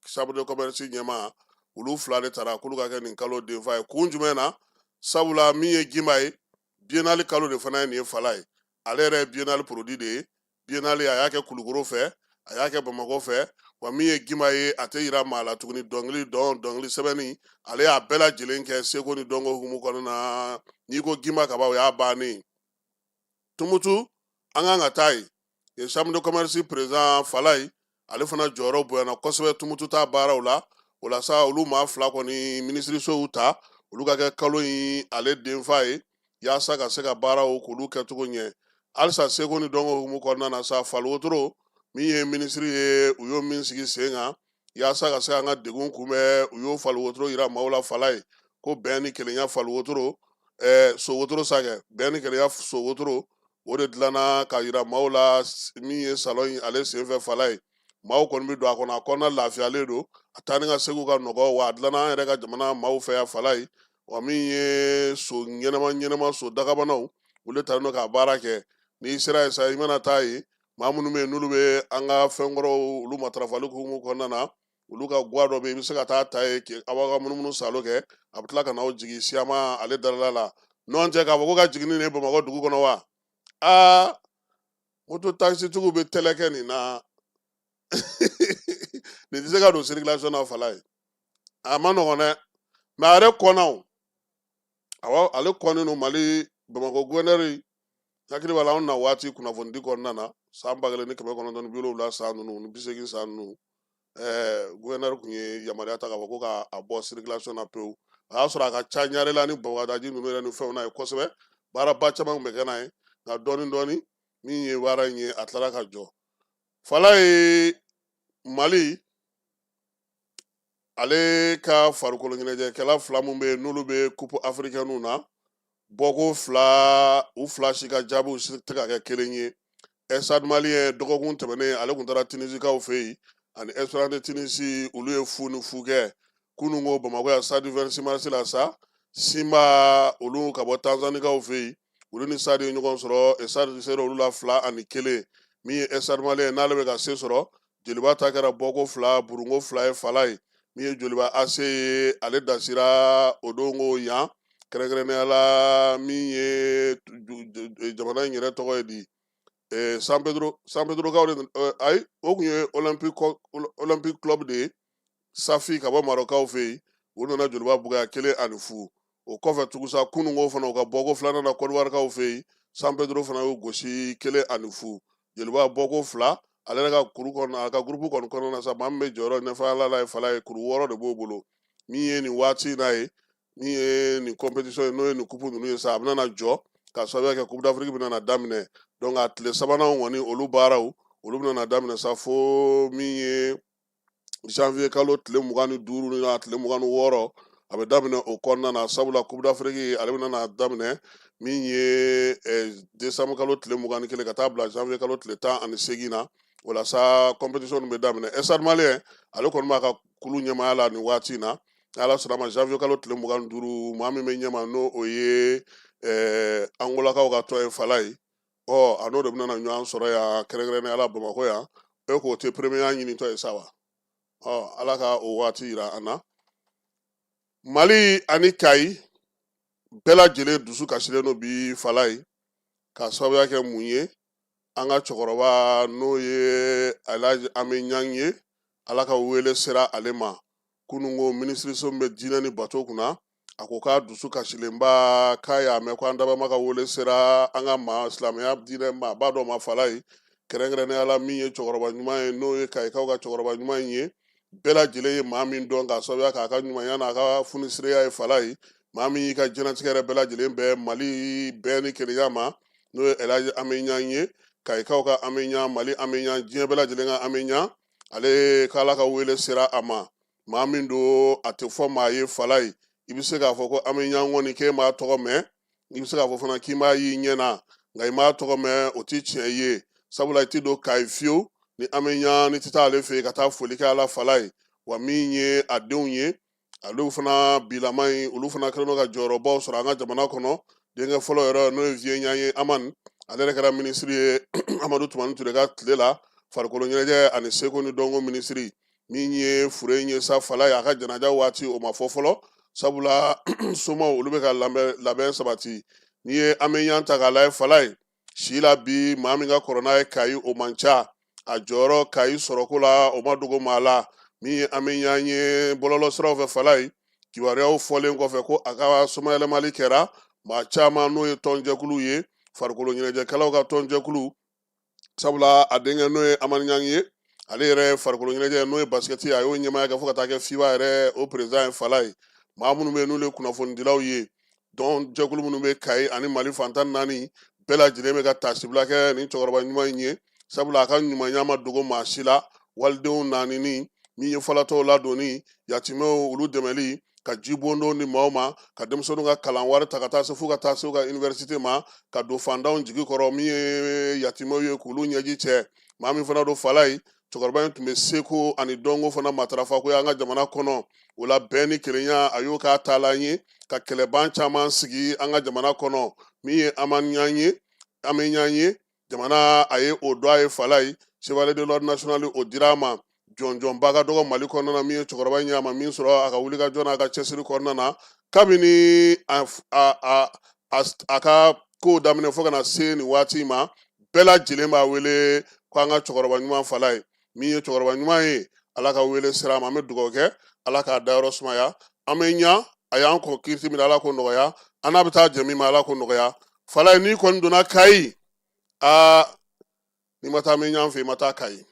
chambre de commerce ɲɛma olu fila de taara k'olu ka kɛ nin kalo denfa ye kun jumɛn na sabula min ye Gima ye biennale kalo de fana ye nin ye fala ye ale yɛrɛ ye biennale produit de ye biennale a y'a kɛ Kulukoro fɛ a y'a kɛ Bamakɔ fɛ wa min ye Gima ye a tɛ yira maa la tuguni dɔnkili sɛbɛnni ale y'a bɛɛ lajɛlen kɛ seko ni dɔnko hukumu kɔnɔna na n'i ko Gima kaban o y'a bannen tumutu an kan ka taa ye chambre de commerce président Falaye ale fana jɔyɔrɔ bonyana kosɛbɛ tumutu ta baaraw la o la sa olu maa fila kɔni ministre sow ta olu ka kɛ kalo in ale denfa ye yaasa ka se ka baaraw k'olu kɛcogo ɲɛ halisa seko ni dɔnko hukumu kɔnɔna na sa Fali Wotoro min ye ministre ye u y'o min sigi sen kan yaasa ka se an ka degun kunbɛn u y'o Fali Wotoro yira maaw la Falaye ko bɛn ni kelenya Fali Wotoro So Wotoro sakɛ bɛn ni kelenya So Wotoro o de dilanna ka yira maaw la min ye salon in ale senfɛ Falaye maaw kɔni bɛ don a kɔnɔ a kɔnɔna lafiyalen don a taa ni ka segu ka nɔgɔ wa a dilanna an yɛrɛ ka jamana maaw fɛ yan Falaye wa min ye so ɲɛnama so dagabanaw olu talen don ka baara kɛ n'i sera yen sa i mana taa yen maa minnu bɛ yen n'olu bɛ an ka fɛnkɔrɔw olu matarafali hukumu kɔnɔna na olu ka guwa dɔ bɛ yen i bɛ se ka taa ta yen aw ka munumunu salo kɛ a bɛ tila ka n'aw jigin siyama ale dalala la ɲɔgɔn cɛ k'a fɔ ko ka jiginni nin ye Bamakɔ dugu kɔnɔ wa moto taxi tigiw bɛ tɛlɛ kɛ nin na nin tɛ se ka don circulation na Falaye a ma nɔgɔn dɛ mɛ a yɛrɛ kɔnna awɔ ale kɔnnen don Mali Bamakɔ gouverneur hakili b'a la anw na waati kunnafonidi kɔnɔna na san 1970 san ninnu ni 80 san ninnu gouverneur tun ye yamaruya ta k'a fɔ ko k'a bɔ circulation na pewu a y'a sɔrɔ a ka ca Ɲarela ni Babadaji ninnu yɛrɛ ni fɛnw na ye kosɛbɛ baaraba caman tun bɛ kɛ n'a ye nka dɔɔni min ye baara in ye a tilara ka jɔ Falaye Mali ale ka farikolo ɲɛnajɛkɛla fila min bɛ yen n'olu bɛ coupe africaine na bɔko fila u fila si ka jaabiw si tɛ ka kɛ kelen ye Stade Malien dɔgɔkun tɛmɛnen ale tun taara Tinisikaw fɛ yen ani Esperance de Tinisi olu ye fu ni fu kɛ kunun ko Bamakɔ yan Stade 26 mars la sa Simba olu ka bɔ Tanzanikaw fɛ yen olu ni Stade ye ɲɔgɔn sɔrɔ Stade sera olu la 2-1 min ye Stade Malien n'ale bɛ ka se sɔrɔ joliba ta kɛra bɔko fila burunko 2 ye Falaye min ye joliba AC ye ale dasira o don ko yan kɛrɛnkɛrɛnnenya la min ye jamana in yɛrɛ tɔgɔ ye di San Pedro kaw de ayi o tun ye Olympique club de ye Safi ka bɔ Marocaw fɛ yen u nana joliba bugaya 1-0 o kɔfɛ tugusa kununko fana u ka bɔko filanan na Côte d'Ivoire kaw fɛ yen San Pedro fana y'u gosi 1-0 joliba bɔko fila ale yɛrɛ ka kuru kɔnɔna a ka groupe kɔni kɔnɔna na sa maa min bɛ jɔyɔrɔ ɲɛfɔla la ye Falaye kuru 6 de b'o bolo min ye nin waati in na ye min ye nin compétition ye n'o ye nin coupe ninnu ye sa a bɛna jɔ ka sababuya kɛ Coupe d'Afrique bɛna daminɛ donc a tile sabanan kɔni olu baaraw olu bɛna daminɛ sa fo min ye janvier kalo tile 25 na tile 26 a bɛ daminɛ o kɔnɔna na sabula Coupe d'Afrique ale bɛna daminɛ min ye décembre kalo tile 21 ka taa bila janvier kalo tile 18 na o la sa compétition bɛ daminɛ Stade Malien ale kɔni b'a ka kulu ɲɛmaaya la nin waati in na ala sɔnna a ma janvier kalo tile 25 maa min bɛ ɲɛma n'o o ye Angolakaw ka tɔn ye Falaye a n'o de bɛna ɲɔgɔn sɔrɔ yan kɛrɛnkɛrɛnnenya la Bamakɔ yan k'o tɛ premier ɲinitɔ ye sa wa ala ka o waati yira an na Mali ani Kayi bɛɛ lajɛlen dusu kasilen don bi Falaye ka sababuya kɛ mun ye an ka cɛkɔrɔba n'o ye Alhaji Ami Ɲang ye ala ka wele sera ale ma kunun ko minisiriso bɛ diinɛ ni bato kunna a ko k'a dusu kasilenba k'a y'a mɛn ko an dabama ka wele sera an ka maa silamɛya diinɛ ma a b'a dɔn ma Falaye kɛrɛnkɛrɛnnenya la min ye cɛkɔrɔba ɲuman ye n'o ye Kayikaw ka cɛkɔrɔba ɲuman in ye bɛɛ lajɛlen ye maa min dɔn k'a sababuya k'a ka ɲumanya n'a ka funisiriya ye Falaye maa min y'i ka diɲɛlatigɛ yɛrɛ bɛɛ lajɛlen bɛ Mali bɛɛ ni kelenya ma n'o ye Elhaji Ami Ɲang ye Kayikaw ka Ami Ɲang Mali Ami Ɲang diɲɛ bɛɛ lajɛlen ka Ami Ɲang ale k'ala ka wele sera a ma maa min don a tɛ fɔ maa ye Falaye i bɛ se k'a fɔ ko Ami Ɲang kɔni k'e m'a tɔgɔ mɛn i bɛ se k'a fɔ fana k'i m'a y'i ɲɛ na nka i m'a tɔgɔ mɛn o tɛ tiɲɛ ye sabula i tɛ don Kayi fiyewu ni Ami Ɲang ni tɛ taa ale fɛ yen ka taa foli kɛ ala Falaye wa min ye a denw ye olu fana bilama in olu fana kɛlen don ka jɔyɔrɔbaw sɔrɔ an ka jamana kɔnɔ denkɛ fɔlɔ yɛrɛ n'o ye Vieux Ɲang ye Amani ale yɛrɛ kɛra minisiri ye Amadu Tumani Ture ka tile la farikolo ɲɛnajɛ ani seko ni dɔnko minisiri min ye fure in ye sa Falaye a ka janaja waati o ma fɔ fɔlɔ sabula somaw olu bɛ ka labɛn sabati n'i ye Ami Ɲang ta k'a lajɛ Falaye si la bi maa min ka kɔrɔ n'a ye Kayi o man ca a jɔyɔrɔ Kayi sɔrɔko la o ma dogo maa la min ye Ami Ɲang ye bɔlɔlɔ siraw fɛ Falaye kibaruyaw fɔlen kɔfɛ ko a ka somayɛlɛmali kɛra maa caman n'o ye tɔnjɛkulu ye farikolo ɲɛnajɛkɛlaw ka tɔnjɛkulu sabula a denkɛ n'o ye Amani Ɲangi ye ale yɛrɛ farikolo ɲɛnajɛ n'o ye basikɛti a y'o ɲɛmaya kɛ fo ka taa kɛ FIBA yɛrɛ o président ye Fala ye maa minnu bɛ yen n'olu ye kunnafonidilaw ye donc jɛkulu minnu bɛ Kayi ani Mali fantan naani bɛɛ lajɛlen bɛ ka tasibila kɛ nin cɛkɔrɔba ɲuman in ye sabula a ka ɲumanya ma dogo maa si la walidenw naanini min ye falatɔw ladonni yatimɛw olu dɛmɛli ka jibondon di maaw ma ka denmisɛnninw ka kalan wari ta ka taa se fo ka taa se u ka université ma ka don fantanw jigi kɔrɔ min ye yatimɛw ye k'olu ɲɛji cɛ maa min fana don Fala ye cɛkɔrɔba in tun bɛ seko ani dɔnko fana matarafa ko an ka jamana kɔnɔ o la bɛn ni kelenya a y'o k'a taalan ye ka kɛlɛban caman sigi an ka jamana kɔnɔ min ye Amani Ɲangi ye jamana a ye o dɔn a ye Fala ye chevalier de l'ordre national o dir'a ma jɔnjɔnba ka dɔgɔ Mali kɔnɔna na min ye cɛkɔrɔba in ye a ma min sɔrɔ a ka wulikajɔ n'a ka cɛsiri kɔnɔna na kabini a ka kow daminɛ fo ka na se nin waati ma bɛɛ lajɛlen b'a wele ko an ka cɛkɔrɔba ɲuman Fala ye min ye cɛkɔrɔba ɲuman ye Ala ka wele sira ma an bɛ dugawu kɛ Ala k'a dayɔrɔ sumaya an bɛ ɲa a y'an kɔ kiiriti min Ala k'o nɔgɔya an n'a bɛ taa jɛ min ma Ala k'o nɔgɔya Fala ye n'i kɔni donna Kayi n'i ma taa min ɲan fɛ i ma taa Kayi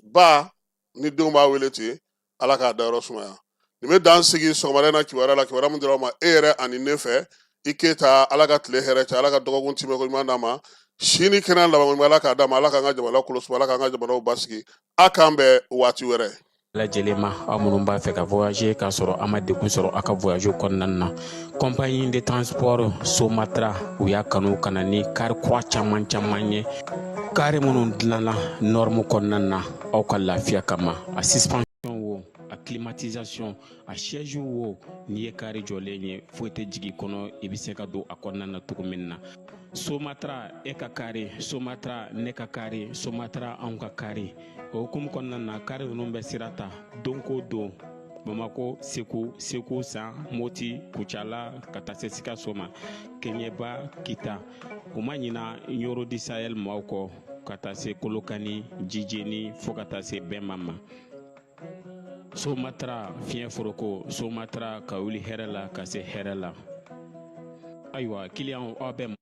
ba ni denw b'a wele ten Ala k'a dayɔrɔ sumaya nin bɛ dan sigi sɔgɔmada in na kibaruya la kibaruya min dira ma e yɛrɛ ani ne fɛ i Keyita Ala ka tile hɛrɛ cɛ Ala ka dɔgɔkun timɛ ko ɲuman d'a ma sini kɛnɛ laban Ala k'a d'a ma Ala k'an ka jamana kɔlɔsi Ala k'an ka jamanaw basigi a k'an bɛn waati wɛrɛ lajɛlen ma aw minnu b'a fɛ ka voyager k'a sɔrɔ a ma degun sɔrɔ a ka voyage kɔnɔna na compagnie de transport Somatra u y'a kanu ka na ni car kura caman ye kari minnu dilanna norme kɔnɔna na aw ka lafiya kama a suspension wo a climatisation a siège wo n'i ye kari jɔlen ye foyi tɛ jigin kɔnɔ i bɛ se ka don a kɔnɔna na cogo min na Somatra e ka kari Somatra ne ka kari Somatra anw ka kari o hukumu kɔnɔna na kari ninnu bɛ sira ta don ko don Bamako Segu San Moti Kucala ka taa se Sikaso ma Keɲeba Kita u ma ɲina Yoro di Sahel maaw kɔ ka taa se Kolokani Jijeni fo ka taa se Bɛnma ma Somatra fiɲɛ foroko Somatra ka wuli hɛrɛ la ka se hɛrɛ la ayiwa client aw bɛ